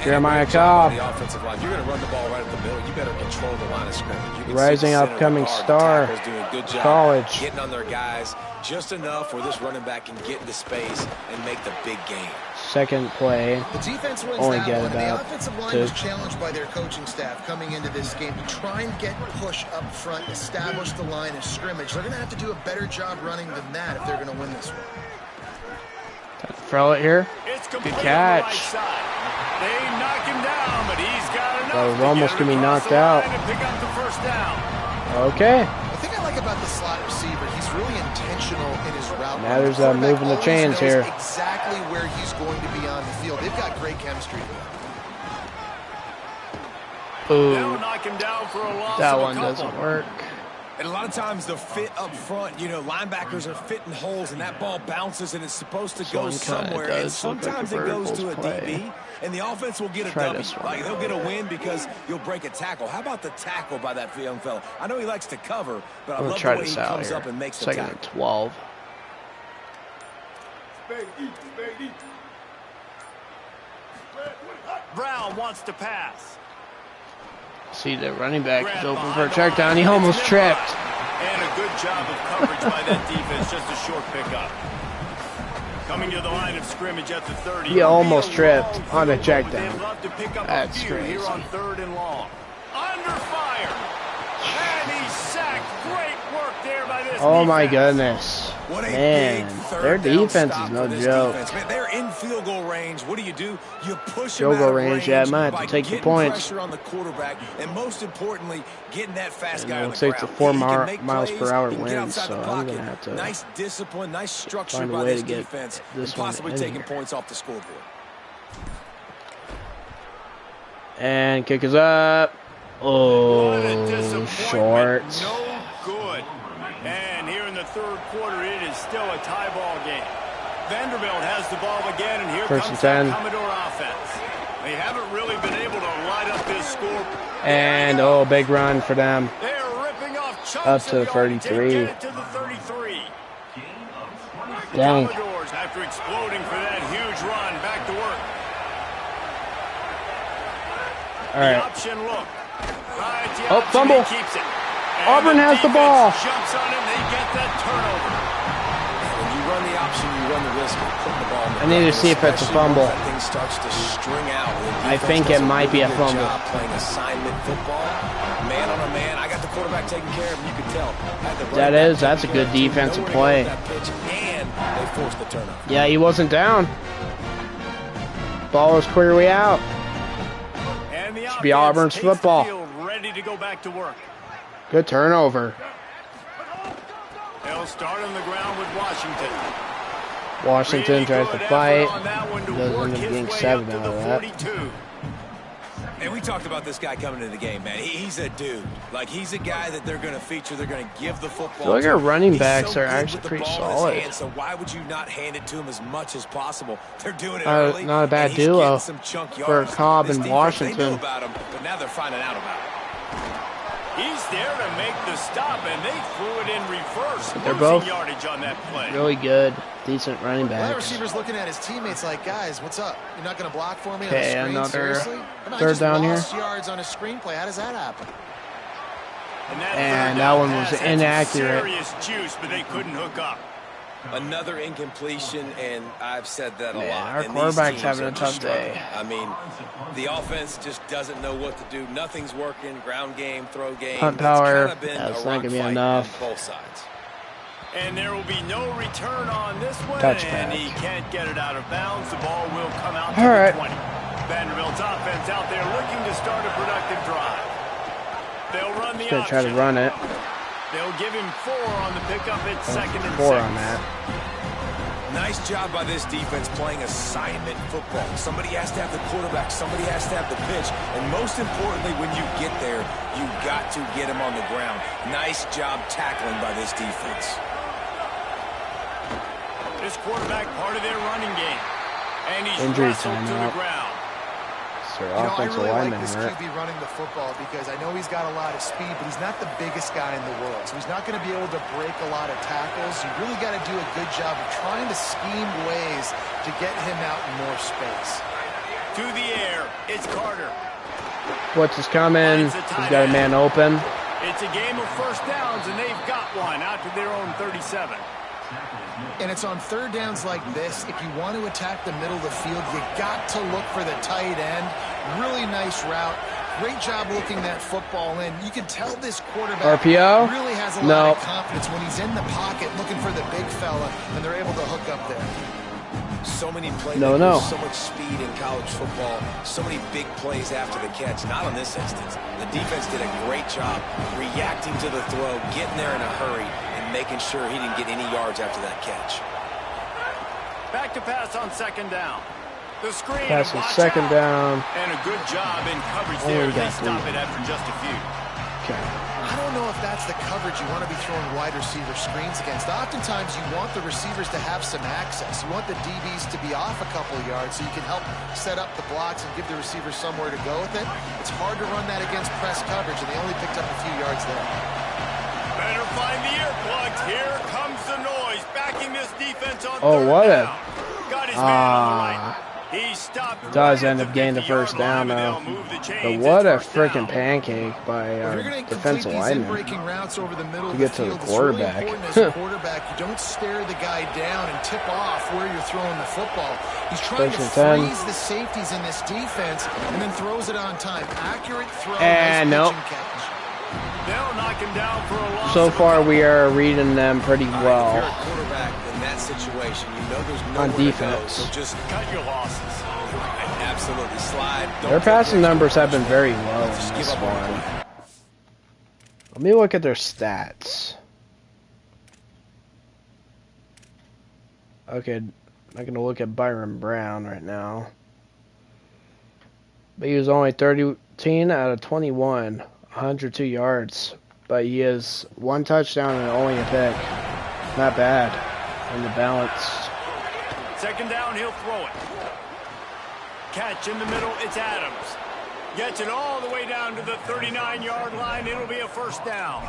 B: Jeremiah Cobb.
F: The offensive line. You're going to run the ball right at the middle. You better control the line of scrimmage. You can
B: Rising
F: see the center
B: upcoming
F: of the guard.
B: star.
F: The tackle's doing a good job
B: College.
F: getting on their guys just enough where this running back can get into space and make the big game.
B: Second play.
E: The defense wins
B: Only
E: that
B: get
E: one, and the
B: about
E: offensive line
B: 2.
E: was challenged by their coaching staff coming into this game to try and get push up front, establish the line of scrimmage. They're going to have to do a better job running than that if they're going to win this one.
B: Throw it here. Good catch.
C: They knock him down, but he's got enough.
B: That was almost going to be knocked out.
C: Pick up the first down.
B: Okay.
E: The thing I like about the slot receiver, he's really intentional in his route.
B: Now there's moving the chains here.
E: Exactly where he's going to be on the field. They've got great chemistry.
B: Ooh.
C: They'll knock him down for a loss.
B: That one doesn't work.
F: And a lot of times the fit up front, you know, linebackers are fitting holes and that ball bounces and it's supposed to go somewhere. And sometimes it goes to a DB and the offense will get a W. Like they'll get a win because you'll break a tackle. How about the tackle by that young fella? I know he likes to cover, but I love the way he comes up and makes the tackle.
B: Second and 12.
C: Brown wants to pass.
B: See, the running back is open for a check down. He almost tripped.
C: And a good job of coverage by that defense. Just a short pickup. Coming to the line of scrimmage at the 30.
B: He almost tripped on a check down.
C: That's crazy. Here on third and long. Under fire. And he's sacked. Great work there by this
B: Oh my
C: defense.
B: goodness. Man, their defense is no joke.
F: Man, they're in field goal range. What do? You push
B: Field
F: them
B: goal
F: out of
B: range, yeah, I might have to take the points.
F: Pressure on the quarterback, and most importantly, getting that fast guy on the
B: ground. It's a 4 miles per hour wind, so I'm gonna have to
F: nice discipline, nice structure
B: find a
F: by
B: way
F: this
B: to get
F: defense,
B: this
F: and possibly
B: one in
F: taking
B: here.
F: points off the scoreboard.
B: And kick is up. Oh, short.
C: No good. And here in the third quarter, it is still a tie ball game. Vanderbilt has the ball again, and here
B: First
C: comes
B: and 10.
C: the Commodore offense. They haven't really been able to light up this score.
B: And, oh, big run for them.
C: They're ripping off chunks
B: Up to the
C: of yardage.
B: 33.
C: They get it to the 33.
B: Dang.
C: Commodores, after exploding for that huge run, back to work.
B: All right.
C: The option look.
B: Oh, fumble.
C: Keeps it.
B: Auburn has the ball.
C: Jumps on him. They get that turnover.
F: When you run the option, you run the risk of putting the ball in the
B: I need to see if it's a fumble.
F: That thing starts to string out.
B: I think it might be a fumble.
F: Playing assignment football, man on a man. I got the quarterback taken care of. You could tell.
B: That's a good defensive play.
F: And They forced the turnover.
B: Yeah, he wasn't down. Ball was clearly out.
C: And the
B: should be Auburn's football.
C: Ready to go back to work.
B: Good turnover.
C: They'll start on the ground with Washington.
B: Washington tries to fight. Doesn't end up getting 7 out of that.
F: And we talked about this guy coming into the game, man. He's a dude. Like, he's a guy that they're going to feature. They're going to give the football.
B: I feel like our running backs are actually pretty solid.
F: Hand, so why would you not hand it to him as much as possible? They're doing it early.
B: Not a bad duo for Cobb and Washington.
F: They knew about him, but now they're finding out about him.
C: He's there to make the stop, and they threw it in reverse.
B: They're both
C: yardage on that play.
B: Really good, decent running backs.
E: That receiver's looking at his teammates like, guys, what's up? You're not going to block for me
B: okay,
E: on the screen? Seriously?
B: Third down here.
E: Yards on a screenplay. How does that happen?
C: And
B: that one was inaccurate.
C: Serious juice, but they couldn't hook up.
F: Another incompletion, and I've said that a lot.
B: Our quarterback's having a tough day.
F: I mean, the offense just doesn't know what to do. Nothing's working. Ground game, throw game.
B: Punt power. That's not going to be enough.
F: Both sides.
C: And there will be no return on this one.
B: Touchdown.
C: And he can't get it out of bounds. The ball will come out to
B: All
C: the
B: right.
C: 20. Vanderbilt's offense out there looking to start a productive drive. They'll run the option.
B: Try to run it.
C: They'll give him 4 on the pickup. It's 2nd and 6.
B: 4 on that.
F: Nice job by this defense playing assignment football. Somebody has to have the quarterback. Somebody has to have the pitch. And most importantly, when you get there, you got to get him on the ground. Nice job tackling by this defense.
C: This quarterback part of their running game. And he's
B: Injury
C: wrestled to the ground.
E: I really like this QB running the football because I know he's got a lot of speed, but he's not the biggest guy in the world. So he's not going to be able to break a lot of tackles. You really got to do a good job of trying to scheme ways to get him out in more space.
C: To the air, it's Carter.
B: What's is coming? He's got a man open.
C: It's a game of first downs, and they've got one out to their own 37.
E: And it's on third downs like this. If you want to attack the middle of the field, you got to look for the tight end. Really nice route. Great job looking that football in. You can tell this quarterback
B: RPO?
E: really has a lot of confidence when he's in the pocket looking for the big fella, and they're able to hook up there.
F: So many playmakers,
B: No.
F: so much speed in college football, so many big plays after the catch. Not in this instance. The defense did a great job reacting to the throw, getting there in a hurry, and making sure he didn't get any yards after that catch.
C: Back to pass on 2nd down. The screen.
B: Pass on 2nd down.
C: And a good job in coverage there. They stop it after just a few.
B: Okay.
E: I don't know if that's the coverage you want to be throwing wide receiver screens against. Oftentimes, you want the receivers to have some access. You want the DBs to be off a couple of yards so you can help set up the blocks and give the receivers somewhere to go with it. It's hard to run that against press coverage, and they only picked up a few yards there.
C: Better find the earplugs. Here comes the noise. Backing this defense on
B: third
C: down. Got his man on the right. He stopped.
B: Does end up getting the first down though. But what a freaking pancake by our defensive lineman to get to the quarterback.
E: You don't stare the guy down and tip off where you're throwing the football. He's trying to freeze the safeties in this defense and then throws it on time. Accurate throw.
B: And nope.
C: They'll knock him down for a loss.
B: So far, we are reading them pretty well.
F: If you're a quarterback in that situation, you know there's nowhere
B: on defense.
F: To go, so just
C: cut your losses.
F: Absolutely slide.
B: Their passing numbers have been very low in this one. Let me look at their stats. Okay, I'm not going to look at Byron Brown right now. But he was only 13 out of 21. 102 yards, but he has 1 touchdown and only a pick. Not bad on the balance.
C: 2nd down, he'll throw it. Catch in the middle, it's Adams. Gets it all the way down to the 39-yard line. It'll be a first down.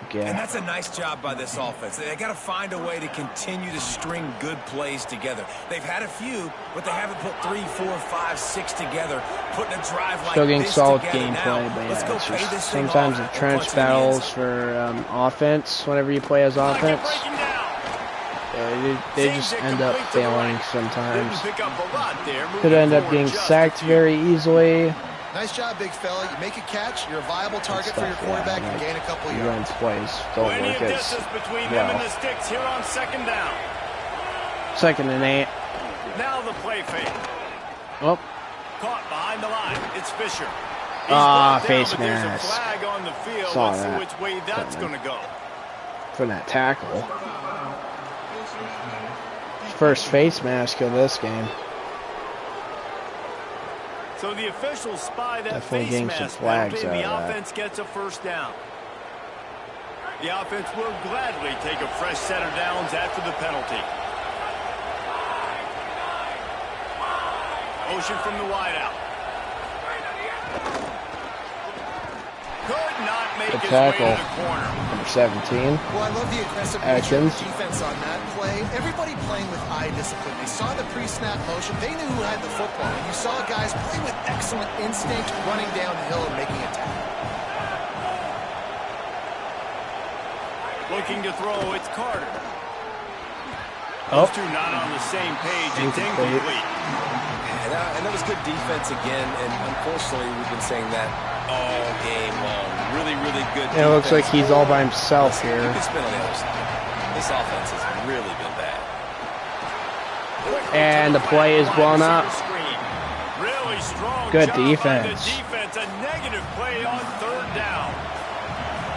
B: Okay.
F: And that's a nice job by this offense. They got to find a way to continue to string good plays together. They've had a few, but they haven't put 3, 4, 5, 6 together. Putting a drive like
B: still getting
F: this
B: solid
F: together
B: gameplay,
F: now.
B: but
F: Let's
B: yeah,
F: go
B: it's
F: pay
B: just
F: this thing
B: sometimes
F: off
B: the trench battles for offense. Whenever you play as offense, they just end up failing sometimes. Could end up getting sacked very easily.
E: Nice job, big fella. You make a catch, you're a viable target for your quarterback, and gain a couple yards.
B: Runs plays don't work as
C: between him and the sticks here on second down.
B: 2nd and 8.
C: Now the play fake.
B: Oh.
C: Caught behind the line. It's Fisher.
B: Face mask.
C: Flag on the field.
B: Saw
C: Let's
B: that.
C: see which way that's going to go.
B: For that tackle. First face mask of this game.
C: So the officials spy that
B: Definitely
C: face
B: getting some
C: mask
B: flags
C: penalty, and
B: out of
C: the
B: that.
C: offense gets a first down. The offense will gladly take a fresh set of downs after the penalty. Motion from the wideout. Could not make
B: Good
C: his way
B: tackle.
C: to the corner.
B: Number 17.
E: Well, I love the aggressive nature of
B: Atkins.
E: the defense on that play. Everybody playing with eye discipline. They saw the pre-snap motion. They knew who had the football. And you saw guys play with excellent instinct, running down the hill and making a tackle.
C: Looking to throw, it's Carter.
B: Oh.
C: Those two not on the same page. It's incomplete.
F: And that was good defense again, and unfortunately, we've been saying that all game long. Really, really good defense.
B: It looks like he's all by himself
F: You
B: here.
F: can spin on the other side. This offense has really been bad.
B: And the play is blown up.
C: Really strong
B: Good
C: job by the
B: defense.
C: defense. A negative play on 3rd down.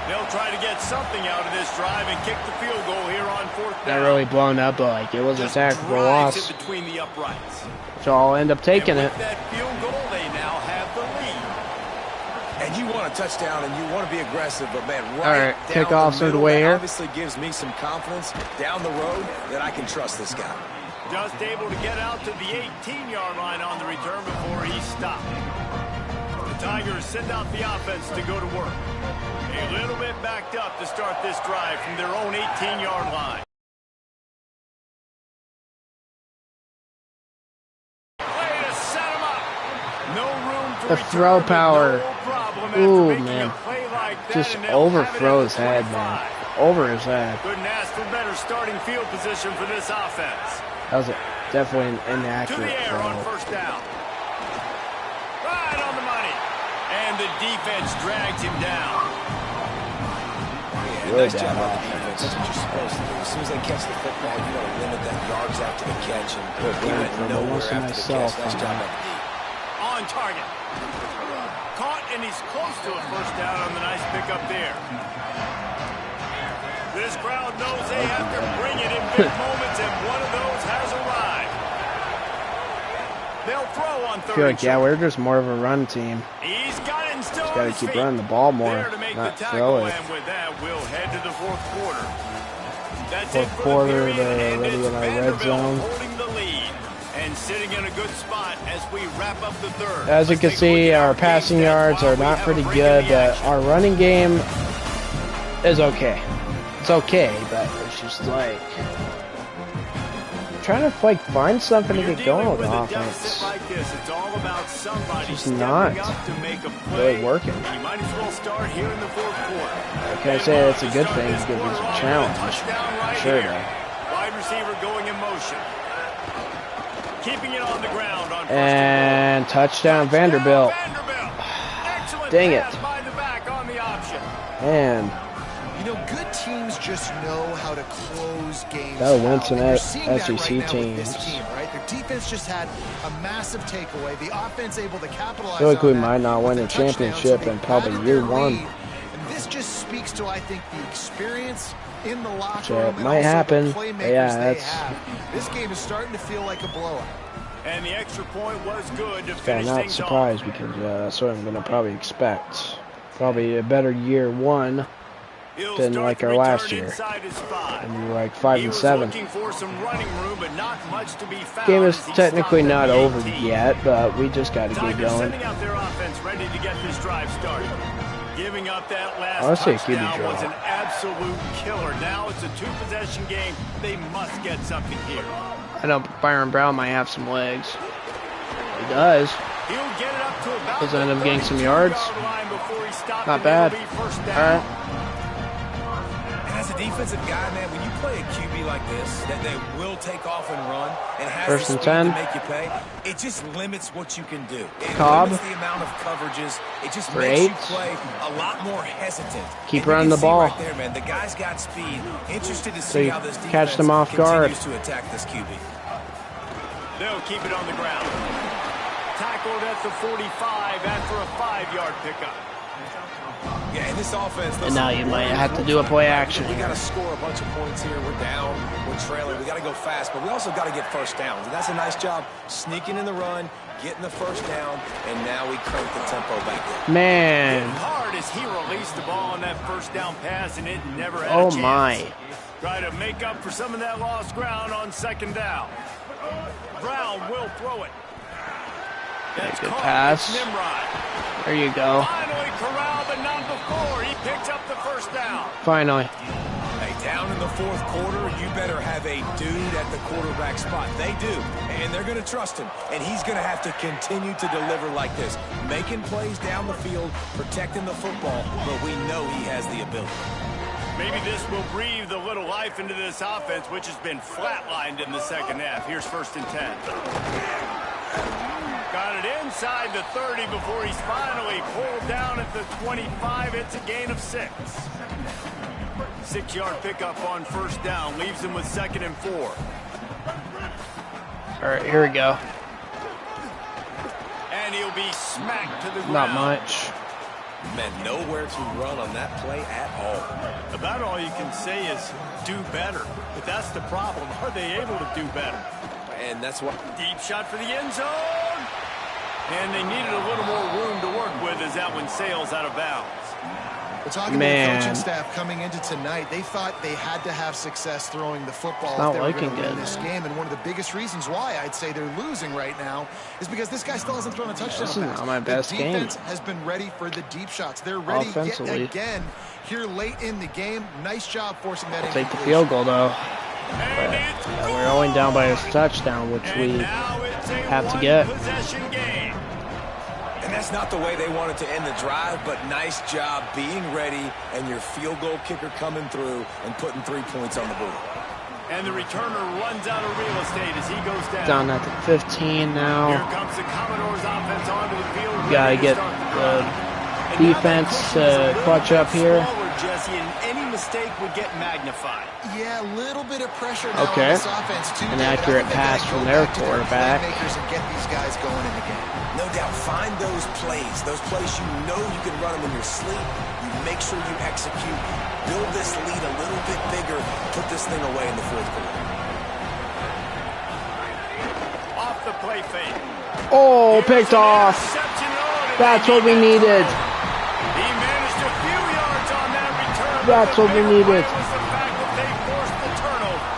C: They'll try to get something out of this drive and kick the field goal here on 4th down.
B: Not really blown up, but like it was a
C: Just
B: tackle
C: drives
B: loss.
C: it between the uprights.
B: So I'll end up taking
C: And
B: it.
C: with that field goal, they now have the lead.
F: And you want a touchdown, and you want to be aggressive, but man,
B: All right,
F: down
B: kickoff's
F: the middle,
B: underway
F: that
B: here.
F: obviously gives me some confidence down the road that I can trust this guy.
C: Just able to get out to the 18-yard line on the return before he stopped. The Tigers send out the offense to go to work. A little bit backed up to start this drive from their own 18-yard line. Way to set him up. No room to
B: The
C: return,
B: throw
C: but
B: power.
C: no problem after
B: Ooh,
C: making
B: man.
C: a play like that,
B: Just
C: and they'll
B: overthrow
C: have
B: his
C: it at
B: head,
C: the
B: man.
C: 25.
B: Over his head.
C: Couldn't ask for better starting field position for this offense.
B: That was definitely an
C: To the
B: inaccurate
C: air on
B: throw.
C: 1st down. Right on the money. And the defense dragged him down.
B: Really
F: Nice job
B: bad
F: on the defense. That's what you're supposed to do. As soon as they catch the football, you want to limit that yards after the catch. And he
B: run
F: went
B: from
F: nowhere
B: almost
F: after the
B: myself,
F: catch. Nice job on the D.
C: On target. Caught, and he's close to a first down on the nice pickup there. This crowd knows they have to bring it in big moments, and one of those has arrived. They'll throw on 3rd
B: I feel like,
C: and
B: yeah,
C: short.
B: we're just more of a run team.
C: He's got it and still
B: Just
C: on
B: got to
C: his
B: keep
C: feet.
B: running the ball more,
C: There to make
B: not
C: the
B: throw
C: tackle,
B: it.
C: and with that, we'll head to the 4th quarter. That's
B: Fourth
C: it for
B: quarter,
C: the period,
B: they're
C: and
B: already
C: it's
B: in our red
C: Vanderbilt
B: zone.
C: holding the lead and sitting in a good spot as we wrap up the 3rd.
B: As you
C: Let's
B: can
C: take a look
B: see,
C: at
B: our
C: game
B: passing
C: stats
B: yards
C: while
B: are
C: we
B: not
C: have
B: pretty
C: a break
B: good,
C: in the
B: but
C: action.
B: our running game is okay. It's okay, but it's just like trying to like find something to
C: When
B: get
C: you're
B: going
C: dealing
B: with the
C: with a deficit
B: offense.
C: like this, it's all about somebody
B: Just
C: stepping
B: not
C: up to make a play.
B: really working.
C: And you might as well start here in the 4th quarter.
B: Like I say, it's a good thing because it's a challenge.
C: Right
B: Sure,
C: here.
B: though.
C: Wide receiver going in motion. Keeping it on the ground on
B: And touchdown Vanderbilt.
C: Excellent
B: Dang it.
C: pass by the back on the option.
B: And
E: You know, good teams just know how to close games
B: That'll win
E: out.
B: some
E: And you're seeing that
B: SEC
E: right now with this
B: teams.
E: team, right? Their defense just had a massive takeaway. The offense able to capitalize
B: I feel like
E: on
B: we
E: that
B: might not
E: with
B: win
E: the
B: a
E: touchdown,
B: championship
E: so they
B: in probably
E: added
B: year
E: their
B: one.
E: lead. And this just speaks to, I think, the experience in the locker
B: So
E: room
B: it
E: and
B: might
E: also
B: happen.
E: the playmakers
B: Yeah,
E: they
B: that's
E: have. This game is starting to feel like a blowout.
C: And the extra point was good to
B: kind
C: finish
B: of not
C: things off.
B: surprised because that's what I'm going to probably expect. Probably a better year one
C: He'll
B: than
C: start
B: like
C: the
B: our
C: return
B: last year.
C: inside his 5.
B: And we were like 5
C: He
B: and
C: was
B: 7.
C: looking for some running room, but not much to be found.
B: Game is
C: as he
B: technically
C: stopped
B: not
C: at the
B: over
C: 18.
B: yet, but we just got to get
C: Tigers
B: going.
C: sending out their offense ready to get this drive started. Giving up that last
B: Honestly, a QB
C: touchdown
B: draw.
C: was an absolute killer. Now it's a 2-possession game. They must get something here.
B: I know Byron Brown might have some legs. He does.
C: He'll get it up to about
B: Does end
C: the
B: up getting some
C: 32-yard
B: yards.
C: line before he stopped,
B: Not
C: and
B: bad.
C: it'll be first
B: All
C: down.
B: right.
F: And as a defensive guy, man, when you play a QB like this, that will take off and run and has
B: First
F: the
B: and
F: speed
B: 10.
F: to make you pay, it just limits what you can do. It
B: Cobb.
F: limits the amount of coverages. It just
B: For
F: makes
B: 8.
F: you play a lot more hesitant.
B: Keep
F: And you
B: running
F: can
B: the
F: see
B: ball.
F: right there, man, the guy's got speed. Interested to
B: So
F: see
B: you
F: how this defense
B: catch them off guard.
F: continues to attack this QB.
C: They'll keep it on the ground. Tackled at the 45 after a 5-yard pickup.
F: Yeah, in this offense,
B: And now you might have to do a play action.
F: We got to score a bunch of points here. We're down. We're trailing. We got to go fast, but we also got to get first downs. And that's a nice job sneaking in the run, getting the first down, and now we crank the tempo back up.
B: Man.
C: Hard as he released the ball on that first down pass, and it never had
B: Oh
C: a chance.
B: my.
C: Try to make up for some of that lost ground on second down. Brown will throw it. That's
B: Good
C: caught.
B: pass.
C: It's Nimrod.
B: There you go.
C: Finally corralled, but not before. He picks up the first down.
B: Finally.
F: Hey, down in the fourth quarter, you better have a dude at the quarterback spot. They do, and they're going to trust him, and he's going to have to continue to deliver like this, making plays down the field, protecting the football, but we know he has the ability.
C: Maybe this will breathe a little life into this offense, which has been flatlined in the second half. Here's 1st and 10. Got it inside the 30 before he's finally pulled down at the 25. It's a gain of 6. 6-yard pickup on first down. Leaves him with 2nd and 4.
B: All right, here we go.
C: And he'll be smacked to the ground.
B: Not much.
F: Man, nowhere to run on that play at all.
C: About all you can say is do better. But that's the problem. Are they able to do better?
F: And that's what...
C: Deep shot for the end zone. And they needed a little more room to work with as that one sails out of bounds.
E: We're talking to the coaching staff coming into tonight. They thought they had to have success throwing the football if they were going to win this game. And one of the biggest reasons why I'd say they're losing right now is because this guy still hasn't thrown a touchdown pass.
B: This is not my best game.
E: The defense has been ready for the deep shots. They're ready yet again here late in the game. Nice job forcing that in.
B: Take the field goal, though. But, we're only down by a touchdown, which we have to get.
F: And that's not the way they wanted to end the drive, but nice job being ready and your field goal kicker coming through and putting 3 points on the board.
C: And the returner runs out of real estate as he goes down.
B: Down at the 15 now.
C: Here comes the Commodores offense onto the field.
B: Gotta get the defense to clutch up here.
C: Jesse, and any mistake would get magnified.
E: Yeah, a little bit of pressure now on this offense too.
B: An accurate pass from their quarterback.
E: And get these guys going in the game.
F: No doubt, find those plays you know you can run them in your sleep. You make sure you execute, build this lead a little bit bigger, put this thing away in the fourth quarter.
C: Off the play fake.
B: Oh, picked off. That's what we needed.
C: He managed a few yards on that return.
B: That's what we needed.
C: Was the fact that they forced the turnover.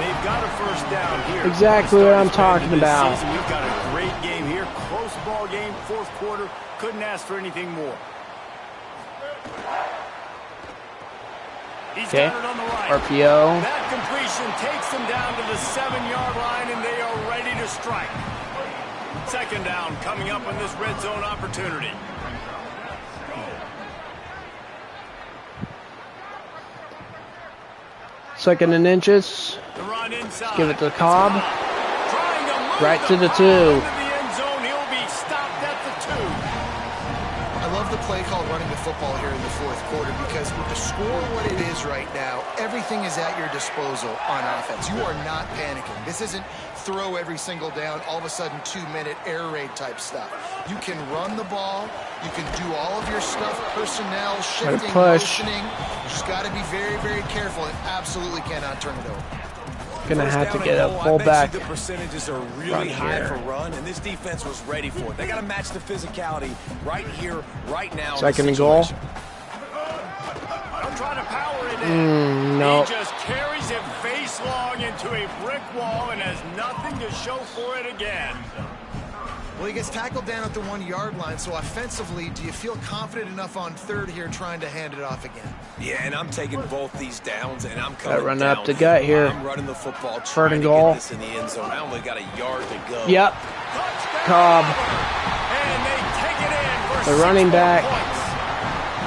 C: They've got a first down here.
B: Exactly what I'm talking about.
C: We've got a great game here. Close ball game, fourth quarter. Couldn't ask for anything more. He's got it on the right.
B: RPO.
C: That completion takes them down to the 7-yard line, and they are ready to strike. Second down coming up on this red zone opportunity.
B: Second and inches.
C: The run inside.
B: Let's give it to Cobb. Right to the 2.
E: I love the play call running the football here in the fourth quarter because with the score what it is right now, everything is at your disposal on offense. You are not panicking. This isn't throw every single down, all of a sudden 2-minute air raid type stuff. You can run the ball. You can do all of your stuff, personnel, shifting, motioning. You just got to be very, very careful and absolutely cannot turn it over.
B: Gonna have to get a fullback.
F: The percentages are really high for run, and this defense was ready for it. They got to match the physicality right here, right now.
B: Second and goal.
C: Don't try to power it in.
B: No.
C: He just carries it face long into a brick wall and has nothing to show for it again.
E: Well, he gets tackled down at the 1-yard line, so offensively, do you feel confident enough on third here trying to hand it off again?
F: Yeah, and I'm taking both these downs, and I'm coming
B: run
F: down.
B: Up the gut here.
F: I'm running the football,
B: Third and
F: trying to
B: goal.
F: get this in the end zone. I only got a yard to go.
B: Yep. Cobb.
C: And they take it in for
B: the running back
C: points.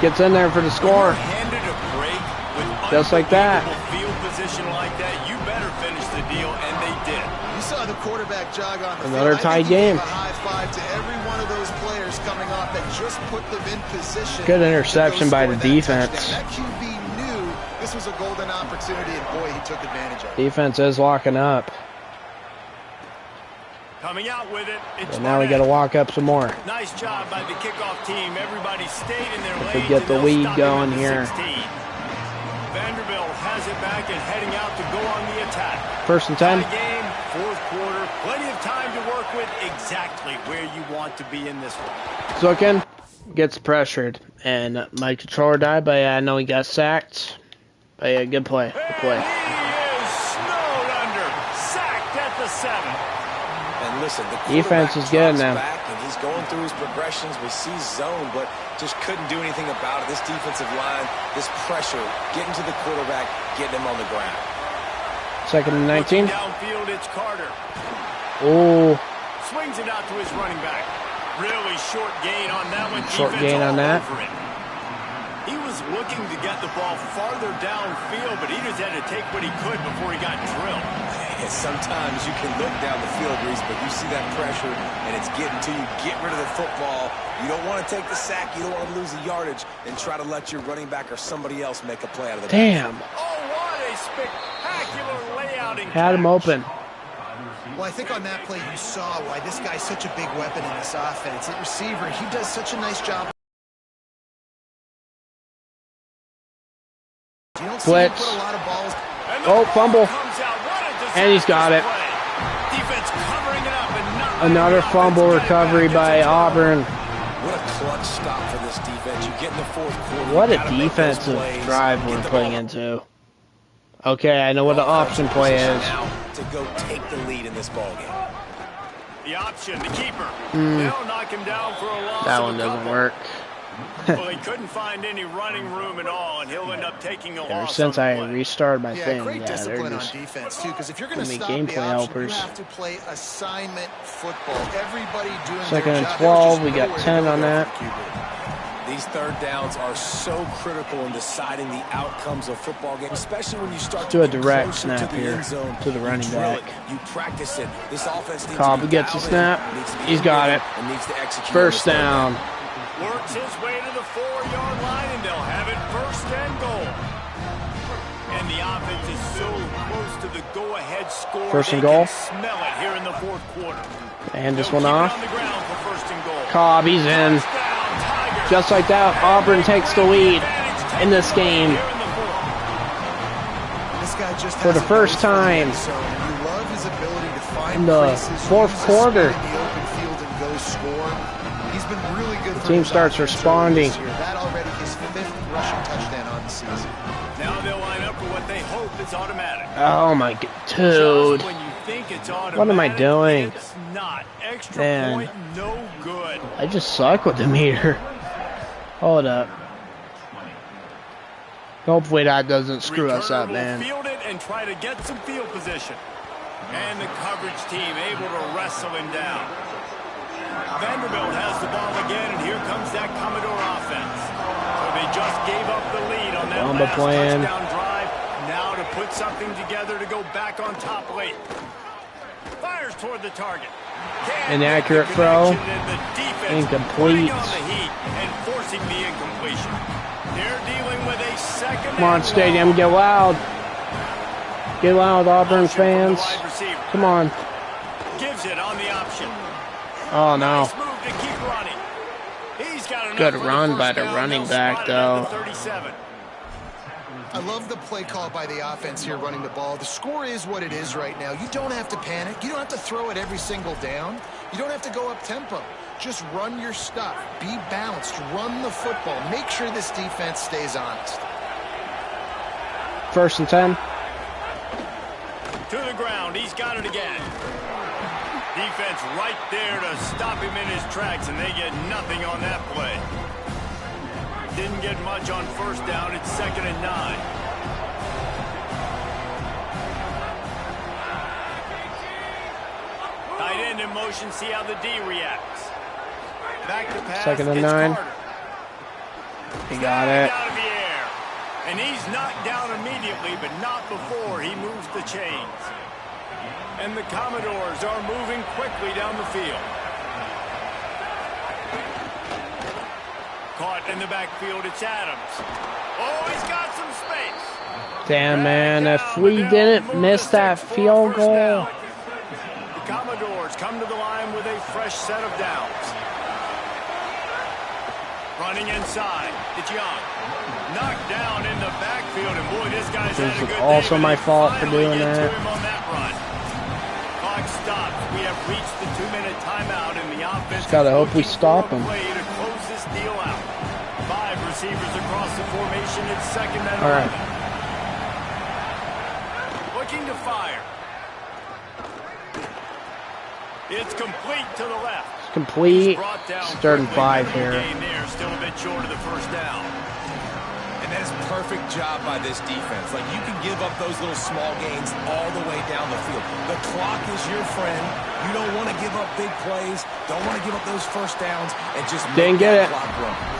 B: gets in there for the score.
C: Handed a break with
B: Just like that.
C: Field position like that, you better finish the deal, and they did.
E: You saw the quarterback jog on the
B: Another
E: field.
B: tied game.
E: A high five to every one of those players coming off that just put them in position.
B: Good interception by the defense.
E: That QB knew this was a golden opportunity, and boy, he took advantage of it.
B: Defense is locking up.
C: Coming out with it.
B: And now we got to walk up some more.
C: Nice job by the kickoff team. Everybody stayed in their
B: lane. We get the lead going here.
C: Vanderbilt has it back and heading out to go on the attack.
B: 1st and 10.
C: Game, 4th quarter. Plenty of time to work with. Exactly where you want to be in this one.
B: Zuckin gets pressured, and my controller died, but I know he got sacked. But yeah, good play. Good play.
C: He is snowed under. Sacked at the 7.
F: And listen, the
B: defense is good now.
F: Back and he's going through his progressions. We see zone, but just couldn't do anything about it. This defensive line, this pressure, getting to the quarterback, getting him on the ground.
B: 2nd and 19.
C: Downfield, it's Carter.
B: Oh.
C: Swings it out to his running back. Really short gain on that one.
B: Short gain on that.
C: He was looking to get the ball farther downfield, but he just had to take what he could before he got drilled.
F: And sometimes you can look down the field, Reese, but you see that pressure, and it's getting to you. Get rid of the football. You don't want to take the sack. You don't want to lose the yardage, and try to let your running back or somebody else make a play out of the
B: Damn.
C: Oh, what a spectacular layout.
B: Had him open.
E: Well, I think on that play you saw why this guy's such a big weapon in this offense. At receiver, he does such a nice job. You don't see him put a lot of balls.
B: Oh, fumble. And he's got it.
C: Defense covering it up and not
B: another fumble recovery by Auburn.
F: What a clutch stop for this defense. You get in the 4th quarter.
B: What a defensive drive we're putting into. Okay, I know what the option play is.
F: To go take the lead in this ball game.
C: The option, the keeper. They'll knock him down for a loss.
B: That one doesn't work.
C: Well, he couldn't find any running room at all, and he'll end up taking a loss.
B: Ever since I restarted my thing,
E: great discipline
B: they're
E: on
B: just
E: defense too. Because if you're going to stop
B: gameplay
E: the option,
B: helpers.
E: you have to play assignment football. Everybody doing
B: 2nd
E: their
B: and
E: job.
B: 12. We got 10 on that.
F: These 3rd downs are so critical in deciding the outcomes of football games, especially when you start
B: to a
F: get
B: direct
F: closer
B: snap
F: to the
B: here
F: end zone.
B: to the running back.
F: You practice it. This offense needs
B: Cobb
F: to be
B: gets the snap. He's got it.
F: And needs to execute
B: 1st down.
C: Works his way to the 4-yard line, and they'll have it 1st and goal. And the offense is so close to the go-ahead score.
B: 1st and goal.
C: Smell it here in the 4th quarter.
B: And this one off.
C: On the ground for 1st and goal.
B: Cobb, he's in. Just like that, Auburn takes the lead in this game.
E: This guy just
B: for the first time in the 4th quarter.
E: He's been really good.
B: The team starts responding.
E: That already his 5th rushing touchdown on the season.
C: Now they'll line up for what they hope is automatic.
B: Oh my god, dude.
C: When you think it's automatic,
B: what am I doing?
C: It's not. Extra
B: Man.
C: point, no good.
B: I just suck with the meter. Hold up. Hopefully that doesn't screw us up, man.
C: Field it and try to get some field position. And the coverage team able to wrestle him down. Vanderbilt has the ball again, and here comes that Commodore offense. So they just gave up the lead on that last touchdown drive. Now to put something together to go back on top late. Fires toward the target.
B: Inaccurate throw. Incomplete.
C: And forcing the incompletion. They're dealing with a 2nd.
B: Come on, stadium, get loud. Get loud, Auburn fans. Come on.
C: Gives it on the option.
B: Oh no.
C: Nice move to keep running. He's got
B: good run by the running back though.
E: I love the play call by the offense here running the ball. The score is what it is right now. You don't have to panic. You don't have to throw it every single down. You don't have to go up tempo. Just run your stuff. Be balanced. Run the football. Make sure this defense stays honest.
B: 1st and 10.
C: To the ground. He's got it again. Defense right there to stop him in his tracks, and they get nothing on that play. Didn't get much on 1st down. It's 2nd and 9. Tight end in motion. See how the D reacts. Back to pass.
B: 2nd and 9. He got it.
C: Out of the air. And he's knocked down immediately, but not before he moves the chains. And the Commodores are moving quickly down the field. Caught in the backfield, it's Adams. Oh, he's got some space.
B: Damn, man, if we didn't miss that field goal.
C: The Commodores come to the line with a fresh set of downs. Running inside, it's Young. Knocked down in the backfield, and boy, this guy's had a good day.
B: Also my fault for doing that.
C: Clock stops. We have reached the 2-minute timeout in the offense.
B: Just gotta hope we stop him.
C: To close this deal out. 5 receivers across the formation. It's second and 11.
B: All right.
C: Looking to fire. It's complete to the left.
B: It's complete. It's 3rd and 5 here.
C: There, still a bit short of the first down.
F: And that is a perfect job by this defense. Like, you can give up those little small gains all the way down the field. The clock is your friend. You don't want to give up big plays. Don't want to give up those first downs and just
B: didn't get it.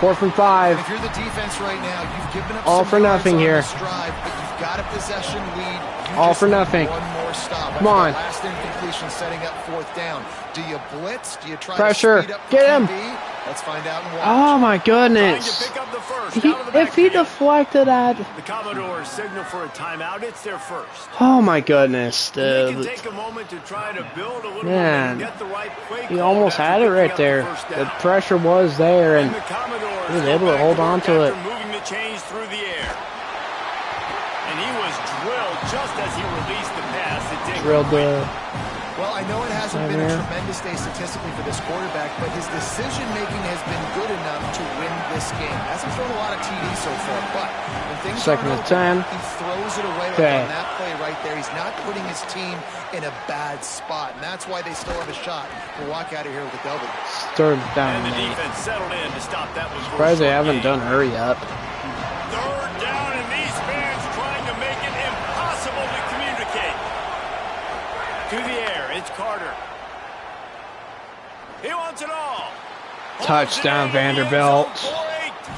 B: 4th and 5.
E: If you're the defense right now, you've given up
B: all for nothing here.
E: Drive, but you've got a possession lead.
B: All for nothing.
E: One more stop.
B: Come on.
E: Last incompletion setting up 4th down. Do you blitz? Do you try
B: pressure?
E: To speed up
B: Get him.
E: QB? Let's find out and watch.
B: Oh my goodness. If he deflected that.
C: The Commodores signal for a timeout. It's their first.
B: Oh my goodness, dude.
C: They can take a moment to try to build a little
B: man,
C: bit and get the right play.
B: He almost had it right there. The pressure was there, and he was able to hold on to it.
C: Moving the chains through the air. And he was drilled just as he released the pass. It did
B: drilled the.
E: Well, I know it hasn't been a tremendous day statistically for this quarterback, but his decision-making has been good enough to win this game. Hasn't thrown a lot of TDs so far, but when things
B: second and 10.
E: He throws it away like on that play right there. He's not putting his team in a bad spot, and that's why they still have a shot to walk out of here with a W.
B: 3rd down.
C: And the defense settled in to stop that one.
B: Surprised they haven't done hurry up.
C: 3rd down, and these fans trying to make it impossible to communicate. To the air. It's Carter. He wants it all.
B: Touchdown, Vanderbilt.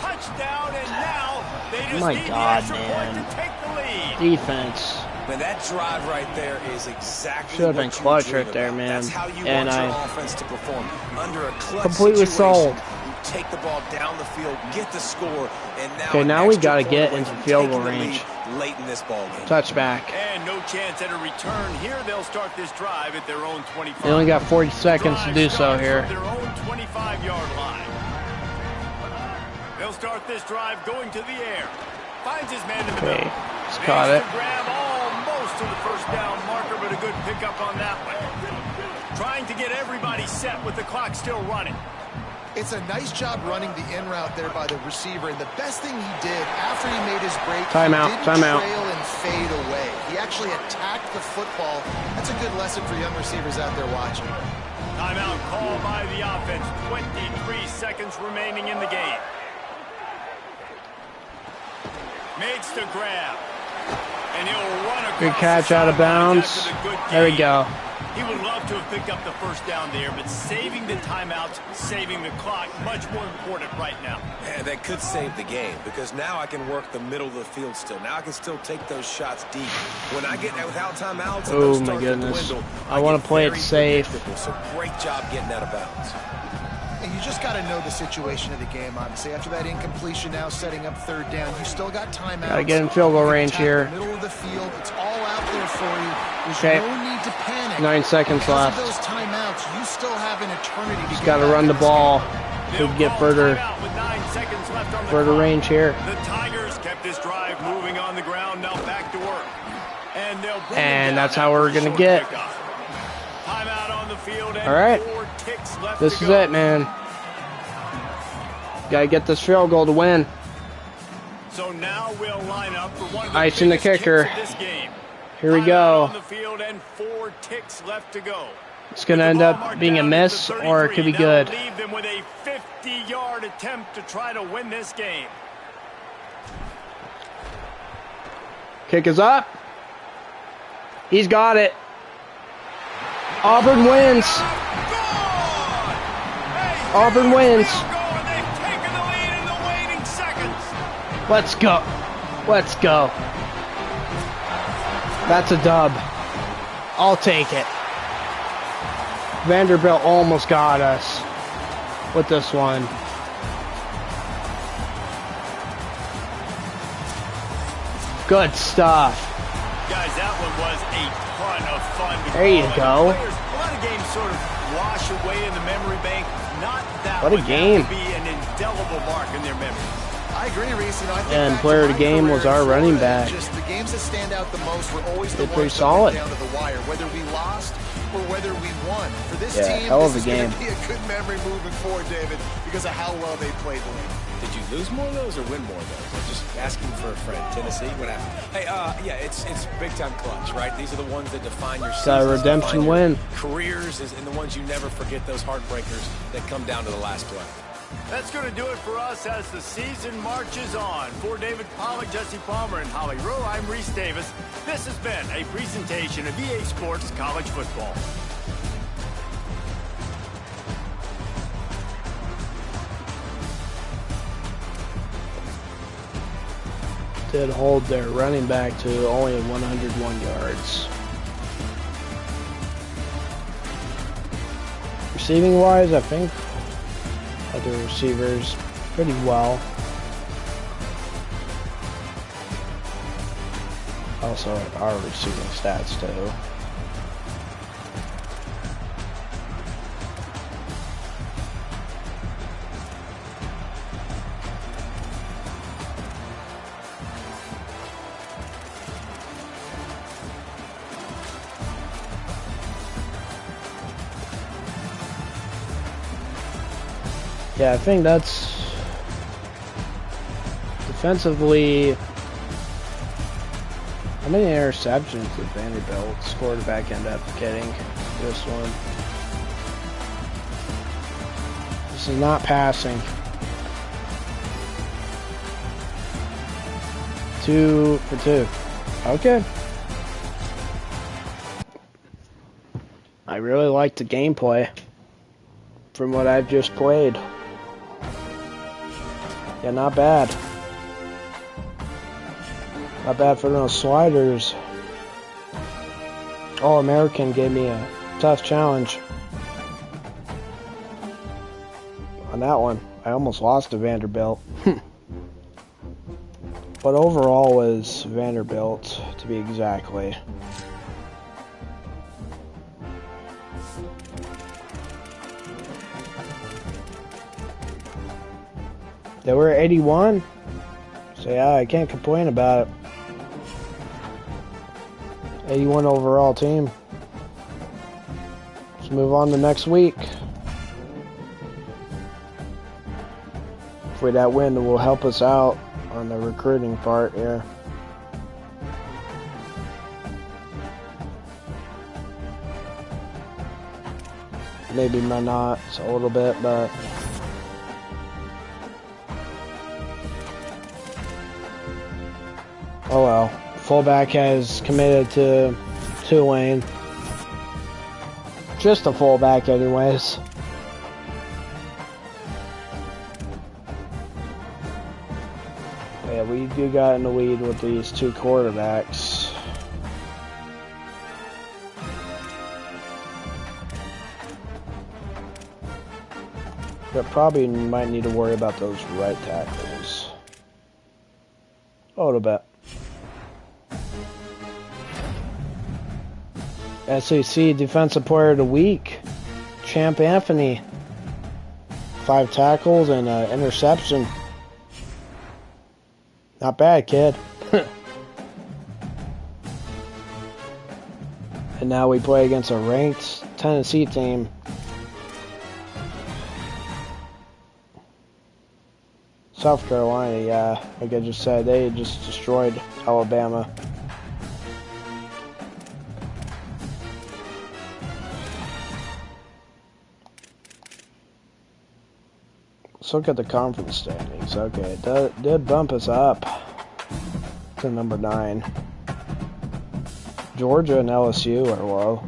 C: Touchdown, and now they just
B: my
C: need
B: God,
C: the extra
B: man.
C: point to take the lead.
B: Defense.
F: Man, that drive right there is exactly
B: should have been clutch right there,
F: about.
B: man.
F: That's how you
B: and
F: want your offense to perform under a clutch
B: completely
F: situation.
B: sold.
F: Take the ball down the field, get the score, and now
B: okay, now we got to get into field goal range.
F: Late in this ball game.
B: Touchback.
C: And no chance at a return here. They'll start this drive at their own 25.
B: They only got 40 seconds to do so here.
C: Their own 25-yard line. They'll start this drive going to the air. Finds his man in the middle.
B: He's caught it.
C: Grab almost to the first down marker, but a good pickup on that one. Trying to get everybody set with the clock still running.
E: It's a nice job running the in route there by the receiver, and the best thing he did after he made his break, he didn't trail and fade away. He actually attacked the football. That's a good lesson for young receivers out there watching.
C: Timeout called by the offense. 23 seconds remaining in the game. Makes the grab. And he'll run across.
B: Good catch out of bounds. There we go.
C: He would love to have picked up the first down there, but saving the timeouts, saving the clock, much more important right now.
F: Yeah, that could save the game, because now I can work the middle of the field still. Now I can still take those shots deep. When I get without timeouts,
B: oh my goodness. I want to play it safe.
F: So great job getting out of bounds.
E: And you just got to know the situation of the game, obviously. After that incompletion now setting up 3rd down, you still got timeouts.
B: Got to get in field goal range here.
E: Middle of the field, it's all out there for you. There's no need to panic.
B: 9 seconds
E: because
B: left.
E: Of those timeouts, you still have an eternity to
B: just
E: get
B: got to run the ball to get further range here.
C: The Tigers kept this drive moving on the ground, now back to work.
B: And that's how we're going to get.
C: Timeout on the field.
B: All right. This is it, man. Got to get this field goal to win.
C: So now we'll line up for one of the
B: icing the kicker.
C: This game.
B: Here we go.
C: On the field and 4 ticks left to go.
B: It's going to end up being a miss, or it could be good.
C: Leave them with a 50-yard attempt to try to win this game.
B: Kick is up. He's got it. Auburn wins. Auburn wins. Let's go. Let's go. That's a dub. I'll take it. Vanderbilt almost got us with this one. Good stuff.
C: Guys, that one was a ton of fun.
B: There you go.
C: A lot of games sort of wash away in the memory bank. Not that
B: what a game.
C: That would be an indelible mark in their memory.
E: I agree, Reese. You know, I think
B: and player of the game was our running back.
E: Just the games that stand out the most were always the
B: pretty
E: ones
B: solid.
E: that went down to the wire, whether we lost or whether we won. For this team,
B: hell of
E: this
B: a
E: is
B: game.
E: going to be a good memory moving forward, David, because of how well they played the league.
F: Did you lose more of those or win more of those? I'm just asking for a friend. Tennessee, what happened? Hey, yeah, it's big time clutch, right? These are the ones that define your seasons,
B: it's a redemption win.
F: Careers, and the ones you never forget. Those heartbreakers that come down to the last play.
C: That's going to do it for us as the season marches on. For David Pollack, Jesse Palmer, and Holly Rowe, I'm Reese Davis. This has been a presentation of EA Sports College Football.
B: Did hold their running back to only 101 yards. Receiving wise, I think other receivers pretty well. Also our receiving stats too. Yeah, I think that's defensively. How many interceptions did Vanderbilt's quarterback end up getting this one? This is not passing. 2 for 2. Okay. I really like the gameplay from what I've just played. Yeah, not bad. Not bad for those sliders. All-American gave me a tough challenge on that one. I almost lost to Vanderbilt. But overall was Vanderbilt, to be exactly. They were 81. So yeah, I can't complain about it. 81 overall team. Let's move on to next week. Hopefully that win will help us out on the recruiting part here. Maybe not a little bit, but oh well. Fullback has committed to Tulane. Just a fullback anyways. Yeah, we do got in the lead with these two quarterbacks. But probably might need to worry about those right tackles a little bit. SEC Defensive Player of the Week, Champ Anthony. 5 tackles and an interception. Not bad, kid. And now we play against a ranked Tennessee team. South Carolina, yeah, like I just said, they just destroyed Alabama. Let's look at the conference standings. Okay, it did bump us up to number 9. Georgia and LSU are low.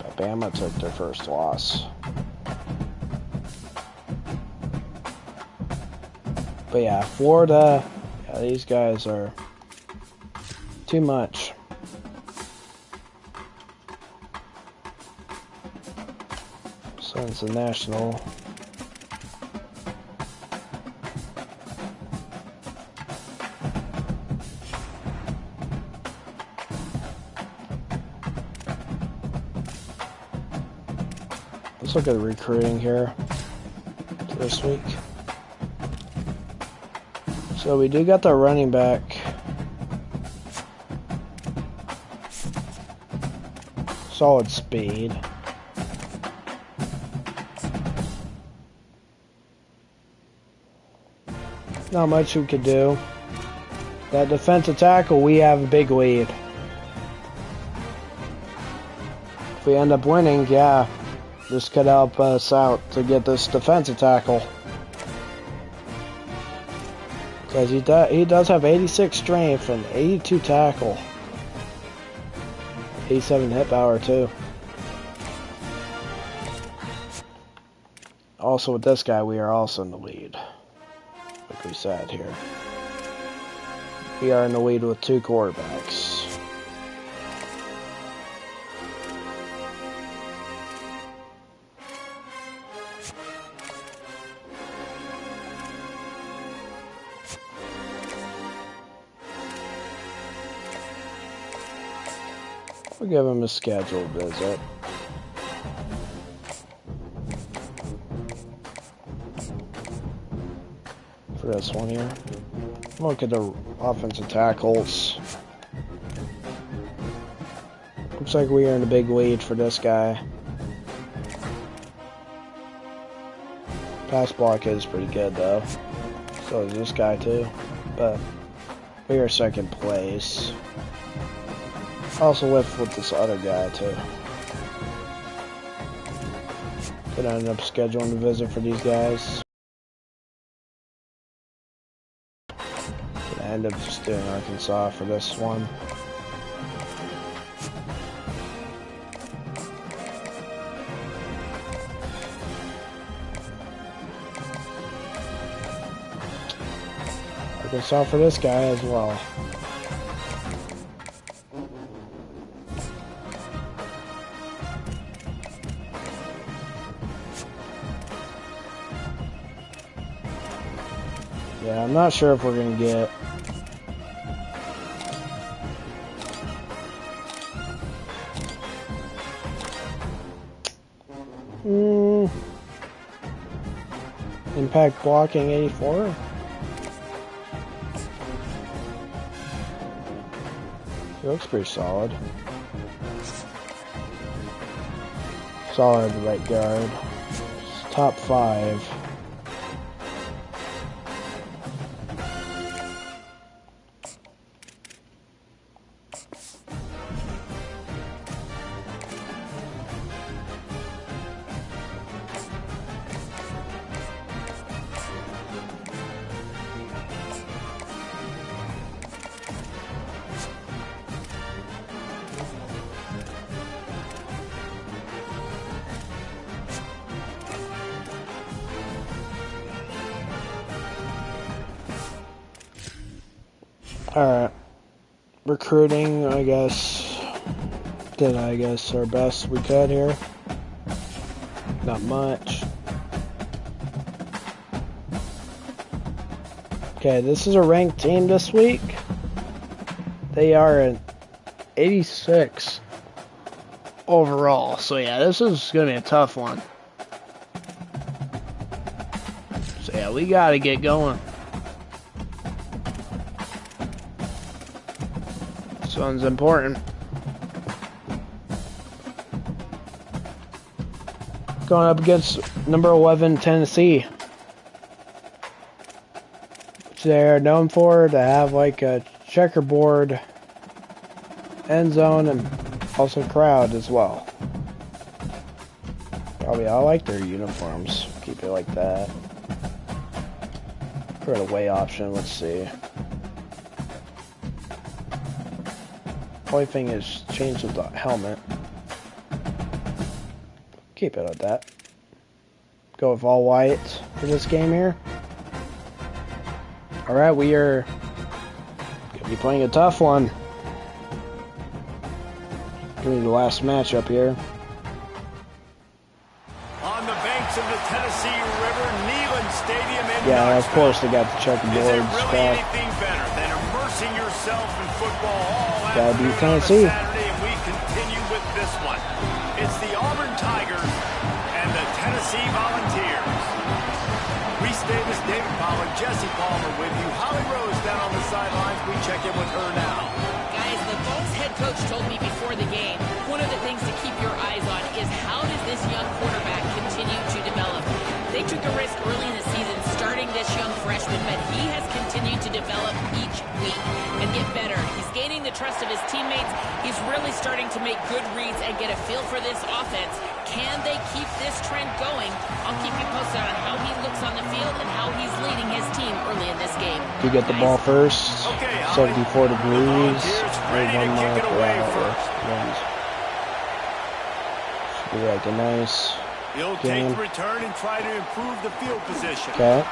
B: Alabama took their first loss. But yeah, Florida, yeah, these guys are too much. So it's a national. Let's look at the recruiting here this week. So we do got the running back. Solid speed. Not much we could do. That defensive tackle, we have a big lead. If we end up winning, yeah, this could help us out to get this defensive tackle. Because he does have 86 strength and 82 tackle. 87 hit power too. Also with this guy, we are also in the lead. Like we said here. We are in the lead with 2 quarterbacks. We'll give him a scheduled visit. For this one here. Look at the offensive tackles. Looks like we are in a big lead for this guy. Pass block is pretty good though. So is this guy too. But we are second place. Also with this other guy too. Gonna end up scheduling a visit for these guys. Gonna end up just doing Arkansas for this one. Arkansas for this guy as well. Yeah, I'm not sure if we're gonna get impact blocking 84. He looks pretty solid. Solid right guard. Top 5. Alright. Recruiting, I guess. Did our best we could here. Not much. Okay, this is a ranked team this week. They are at 86 overall. So yeah, this is going to be a tough one. So yeah, we got to get going. This one's important. Going up against number 11 Tennessee. Which they're known for to have like a checkerboard end zone and also crowd as well. Probably I like their uniforms. Keep it like that. For the away option, let's see. Only thing is change the helmet. Keep it like that. Go with all white for this game here. Alright, we are going to be playing a tough one. Doing the last matchup here.
C: On the banks of the Tennessee River, Neyland Stadium in
B: yeah, of
C: Knoxville.
B: course they got the checkerboard
C: Is there really
B: stuff.
C: anything better than immersing yourself in football all
B: Gotta be
C: afternoon
B: Tennessee.
C: on a Saturday, and we continue with this one. It's the Auburn Tigers and the Tennessee Volunteers. Reese Davis, David Pollard, Jesse Palmer with you. Holly Rose down on the sidelines. We check in with her now.
D: Guys, the Vols head coach told me before the game, one of the things to keep your eyes on is how does this young quarterback continue to develop? They took a risk early in the season starting this young freshman, but he has continued to develop each week and get better. He's gaining the trust of his teammates. He's really starting to make good reads and get a feel for this offense. Can they keep this trend going? I'll keep you posted on how he looks on the field and how he's leading his team early in this game.
B: You get the ball first.
C: Okay,
B: 74 degrees.
C: ready to kick it away first.
B: Should be like a nice
C: He'll
B: game.
C: take the return and try to improve the field position.
B: Okay.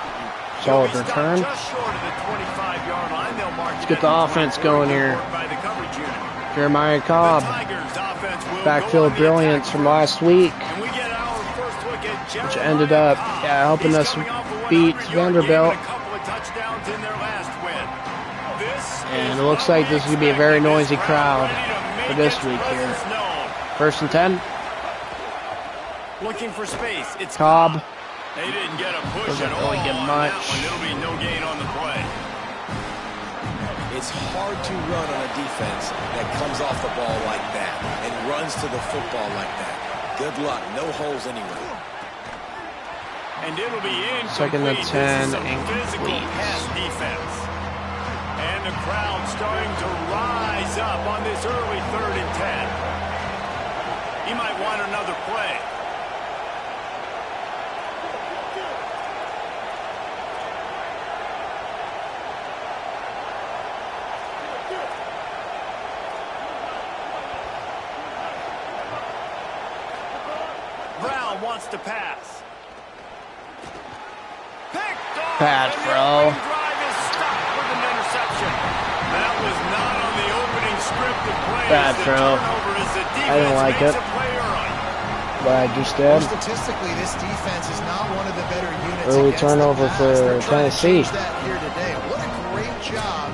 B: Solid
C: He'll be stopped
B: return.
C: just short of the 25-yard line. They'll mark
B: Let's
C: it
B: get the
C: at
B: offense
C: 24
B: going here.
C: by the coverage unit.
B: Jeremiah
C: The
B: Cobb.
C: Tigers offense will go
B: Backfield
C: on the
B: brilliance
C: attack
B: from last week.
C: And we get our first look at
B: Which
C: Jeremiah
B: ended up,
C: Cobb.
B: helping
C: He's
B: us
C: coming off a
B: beat
C: 100-yard
B: Vanderbilt.
C: game and a couple of touchdowns in their last win.
B: And it looks like this is going to be a very noisy crowd for this week here. First and 10.
C: Looking for space. It's
B: Cobb.
C: They didn't get a push
B: Doesn't
C: at all
B: really get
C: on
B: much.
C: that one. It'll be no gain on the play.
F: It's hard to run on a defense that comes off the ball like that and runs to the football like that. Good luck. No holes anywhere.
C: And it'll be incomplete.
B: Second and 10,
C: This is some physical
B: incomplete.
C: pass defense. And the crowd starting to rise up on this early 3rd and 10. He might want another play. Brown wants to pass. Picked off.
B: Pass,
C: and the
B: bro.
C: opening drive is stopped with an interception. That was not on the opening script of plays.
B: Bad
C: The
B: throw.
C: turnover as the defense
B: I didn't like
C: makes
B: it.
C: a play early.
B: What I just did.
E: Statistically, this defense is not one of the better units.
B: Early
E: against
B: turnover
E: the pass.
B: for
E: They're trying to
B: Tennessee.
E: change that here today. What a great job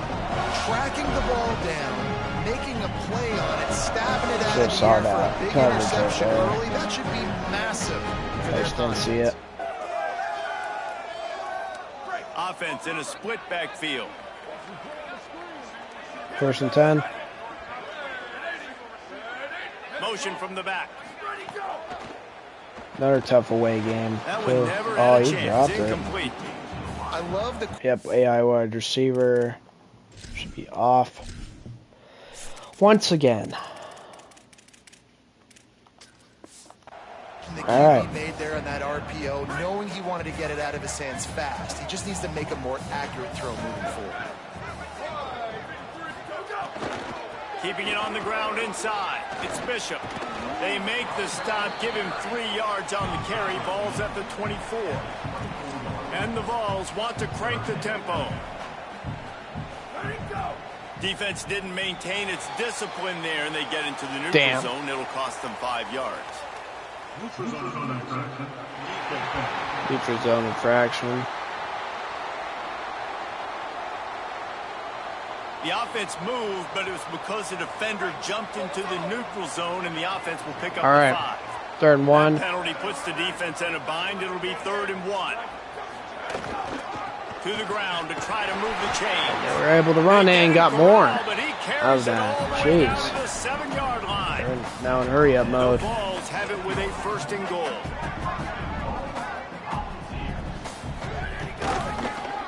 E: tracking the ball down, making a play on it, stabbing it out of
B: Just
E: the
B: saw
E: air for a
B: that
E: big
B: coverage
E: interception
B: right there.
E: early. That should be massive for
B: I
E: their
B: just didn't see
E: confidence.
B: it.
C: Offense in a split backfield.
B: First and 10.
C: Motion from the back.
B: Another tough away game.
C: That one never
B: Oh,
C: had a
B: he
C: chance.
B: dropped it.
C: Incomplete.
E: I love the
B: Yep, AI wide receiver should be off once again.
E: the
B: All right.
E: he made there on that RPO, knowing he wanted to get it out of his hands fast. He just needs to make a more accurate throw moving forward.
C: Keeping it on the ground inside. It's Bishop. They make the stop, give him 3 yards on the carry. Ball's at the 24. And the Vols want to crank the tempo. Defense didn't maintain its discipline there, and they get into the neutral zone. It'll cost them 5 yards.
B: Neutral zone infraction.
C: The offense moved, but it was because the defender jumped into the neutral zone, and the offense will pick up
B: All right.
C: the 5.
B: 3rd and 1.
C: That penalty puts the defense in a bind. It'll be 3rd and 1. To the ground to try to move the chains.
B: They were able to run and got more
C: But he
B: out
C: carries
B: of
C: it
B: that.
C: all the way down
B: Jeez.
C: to the 7-yard line.
B: They're now in hurry-up mode.
C: The Vols have it with a 1st and goal.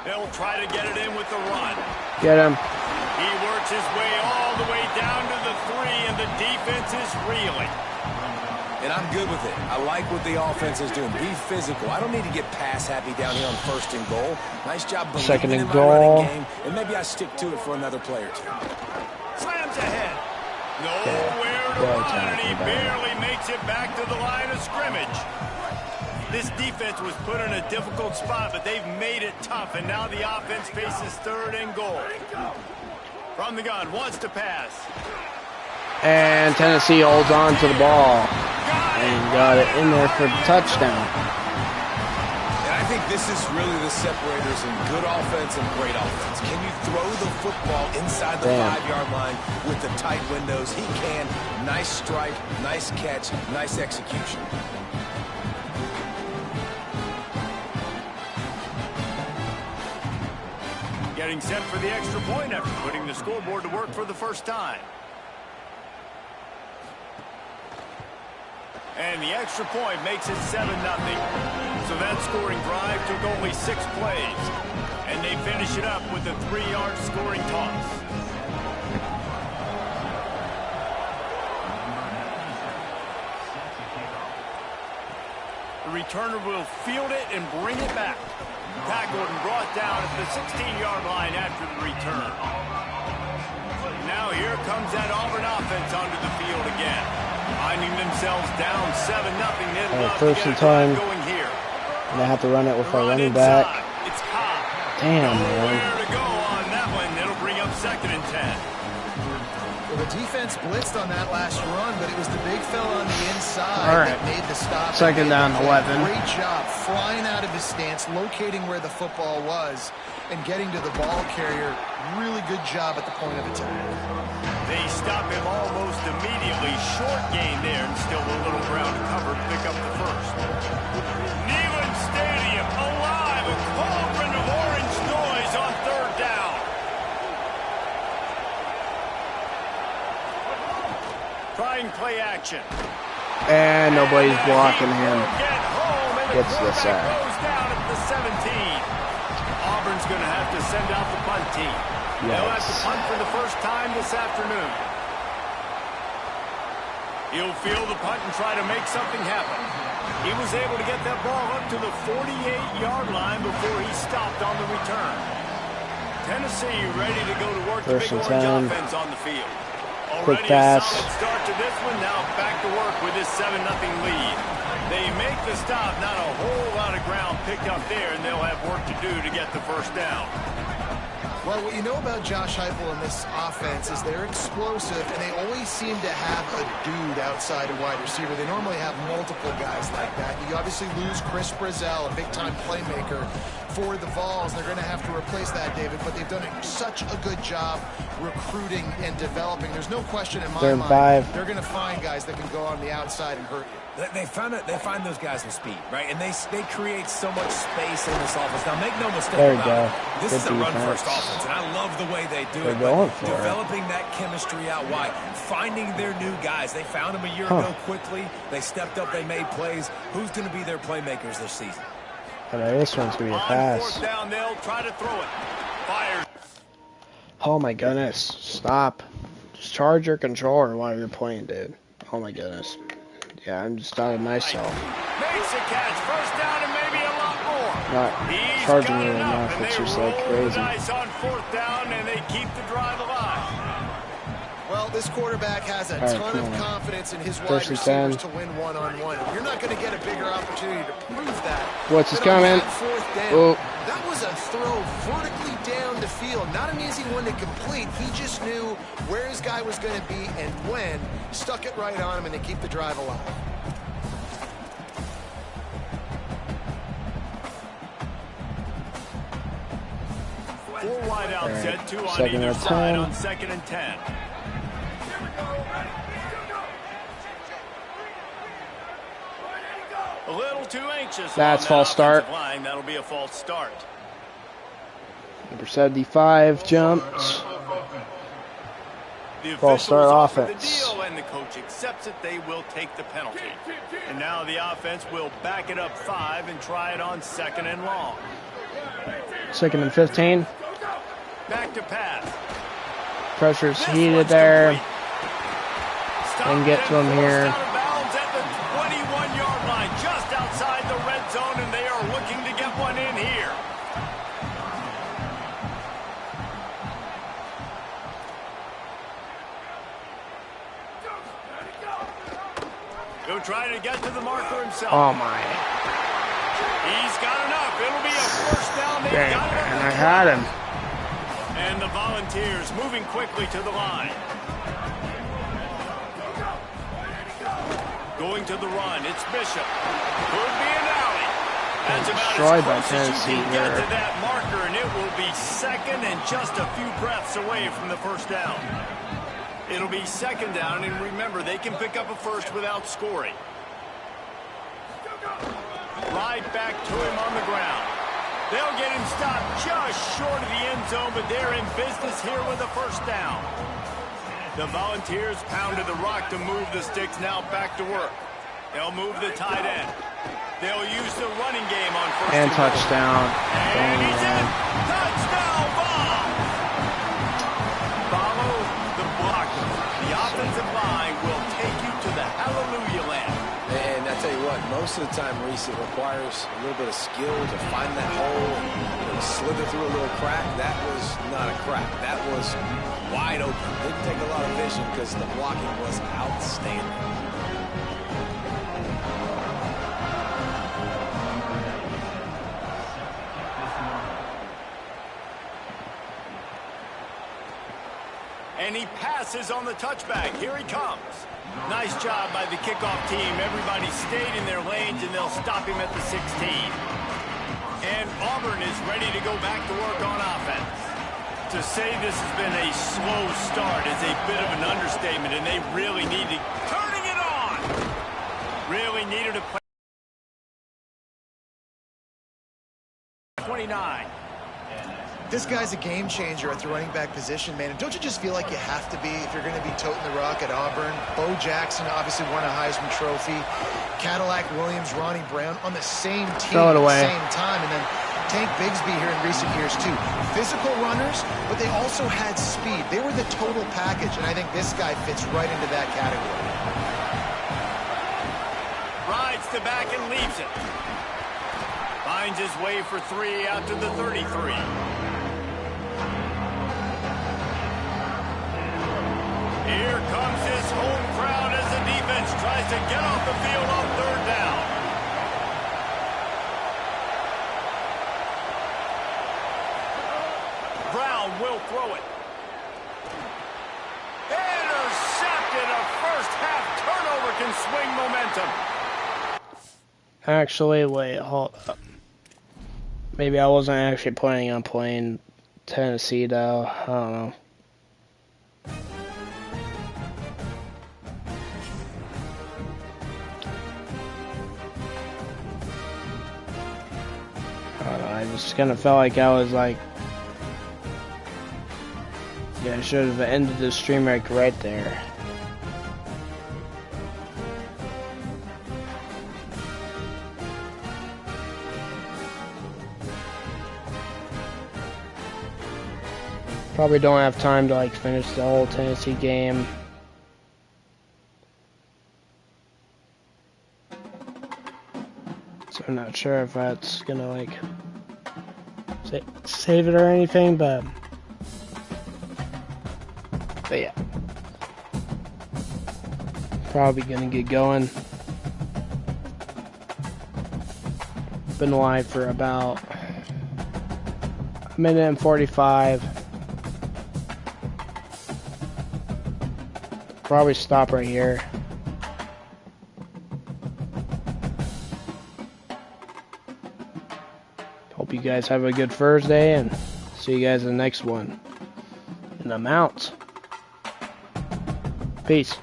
C: They'll try to get it in with the run.
B: Get him.
C: He works his way all the way down to the 3, and the defense is reeling.
F: And I'm good with it. I like what the offense is doing. Be physical. I don't need to get pass happy down here on 1st and goal. Nice job believing
B: 2nd and
F: in my
B: goal.
F: running game, and maybe I stick to it for another play or 2.
C: Slams ahead. Nowhere to
B: Well
C: run, and he
B: tackled,
C: barely makes it back to the line of scrimmage. This defense was put in a difficult spot, but they've made it tough, and now the offense faces 3rd and goal. From the gun, wants to pass.
B: And Tennessee holds on to the ball. And got it in there for the touchdown.
F: And I think this is really the separators in good offense and great offense. Can you throw the football inside the 5-yard line with the tight windows? He can. Nice strike, nice catch, nice execution.
C: Getting set for the extra point after putting the scoreboard to work for the first time. And the extra point makes it 7-0. So that scoring drive took only 6 plays. And they finish it up with a 3-yard scoring toss. The returner will field it and bring it back. Tackled and brought down at the 16-yard line after the return. Now here comes that Auburn offense onto the field again. Finding themselves down 7-0.
B: First and time.
C: Going here.
B: And I have to run it with our running back.
C: It's hot.
B: Damn, man.
C: Nowhere to go on that one. It'll bring up 2nd and 10.
E: Well, the defense blitzed on that last run, but it was the big fella on the inside that made the stop.
B: 2nd down, 11.
E: Great job flying out of his stance, locating where the football was, and getting to the ball carrier. Really good job at the point of attack.
C: They stop him almost immediately. Short gain there, and still a little ground to cover to pick up the first. Neyland Stadium alive, a cauldron of orange noise on 3rd down. Trying play action.
B: And nobody's blocking him. Gets the sack.
C: Goes down at the 17. Auburn's going to have to send out the punt team.
B: Yes.
C: They'll have to punt for the first time this afternoon. He'll field the punt and try to make something happen. He was able to get that ball up to the 48-yard line before he stopped on the return. Tennessee ready to go to work. The big orange offense on the field.
B: Quick
C: Already
B: pass.
C: a solid start to this one. Now back to work with this 7-0 lead. They make the stop. Not a whole lot of ground picked up there, and they'll have work to do to get the first down.
E: Well, what you know about Josh Heupel in this offense is they're explosive, and they always seem to have a dude outside a wide receiver. They normally have multiple guys like that. You obviously lose Chris Brazzell, a big-time playmaker for the Vols. They're going to have to replace that, David, but they've done such a good job recruiting and developing. There's no question in my mind they're going to find guys that can go on the outside and hurt you.
F: They find those guys with speed, right? And they create so much space in this offense. Now, make no mistake about it. This is a run-first offense, and I love the way they do it. But developing that chemistry out wide, finding their new guys. They found them a year ago quickly. They stepped up. They made plays. Who's going to be their playmakers this season?
B: This one's going to be a pass.
C: On 4th down, they'll try to throw it. Fires.
B: Oh, my goodness. Stop. Just charge your controller while you're playing, dude. Oh, my goodness. Yeah, I'm just out of myself.
C: Makes a catch, first down and maybe a lot more.
B: Not charging it enough, it's just like crazy.
C: Nice on 4th down, and they keep the drive alive.
E: Well, this quarterback has a ton of confidence in his wide receivers to win one-on-one. You're not going to get a bigger opportunity to prove that.
B: What's his comment?
E: 4th down, that was a throw vertically down the field. Not an easy one to complete. He just knew where his guy was going to be and when. Stuck it right on him, and they keep the drive alive.
C: Four wide out set, 2 on either side on 2nd and 10. A little too anxious.
B: That's false start.
C: Line. That'll be a false start.
B: Number 75 jumps. False start offense.
C: The deal, and the coach accepts it. They will take the penalty. And now the offense will back it up 5 and try it on 2nd and long.
B: 2nd and 15.
C: Back to pass.
B: Pressure's heated there. And get to him here.
C: At the 21-yard line, just outside the red zone, and they are looking to get one in here. He'll try to get to the marker himself.
B: Oh my. And I had him.
C: And the Volunteers moving quickly to the line. Going to the run, it's Bishop. Could be an alley. That's about
B: Destroyed by
C: as close as you
B: Tennessee
C: can get
B: here.
C: to that marker, and it will be second and just a few breaths away from the first down. It'll be second down, and remember, they can pick up a first without scoring. Right back to him on the ground. They'll get him stopped just short of the end zone, but they're in business here with a first down. The Volunteers pounded the rock to move the sticks, now back to work. They'll move the tight end. They'll use the running game on first
B: and touchdown.
C: And he's in. Touchdown ball. Follow the block. The offensive line will take you to the hallelujah land.
F: And I tell you what, most of the time, Reese, it requires a little bit of skill to find that hole and slither through a little crack. That was not a crack. That was wide open. Didn't take a lot of vision because the blocking was outstanding.
C: And he passes on the touchback. Here he comes. Nice job by the kickoff team. Everybody stayed in their lanes, and they'll stop him at the 16. And Auburn is ready to go back to work on offense. To say this has been a slow start is a bit of an understatement, and they really need to... Turning it on! Really needed to play... 29.
E: This guy's a game changer at the running back position, man. And don't you just feel like you have to be if you're going to be toting the rock at Auburn? Bo Jackson obviously won a Heisman Trophy. Cadillac Williams, Ronnie Brown on the same team at the same time. And then Tank Bigsby here in recent years, too. Physical runners, but they also had speed. They were the total package, and I think this guy fits right into that category.
C: Rides the back and leaves it. Finds his way for 3 out to the 33. Here comes his home crowd as the defense tries to get off the field on third down. Brown will throw it. Intercepted. A first half turnover can swing momentum.
B: Actually, wait, hold up. Maybe I wasn't actually planning on playing Tennessee, though. I don't know. I just kind of felt like I was like... Yeah, I should have ended the stream like right there. Probably don't have time to like finish the whole Tennessee game. So I'm not sure if that's gonna like save it or anything, but yeah. Probably gonna get going. Been live for about a minute and 45. Probably stop right here. Hope you guys have a good Thursday, and see you guys in the next one. And I'm out. Peace.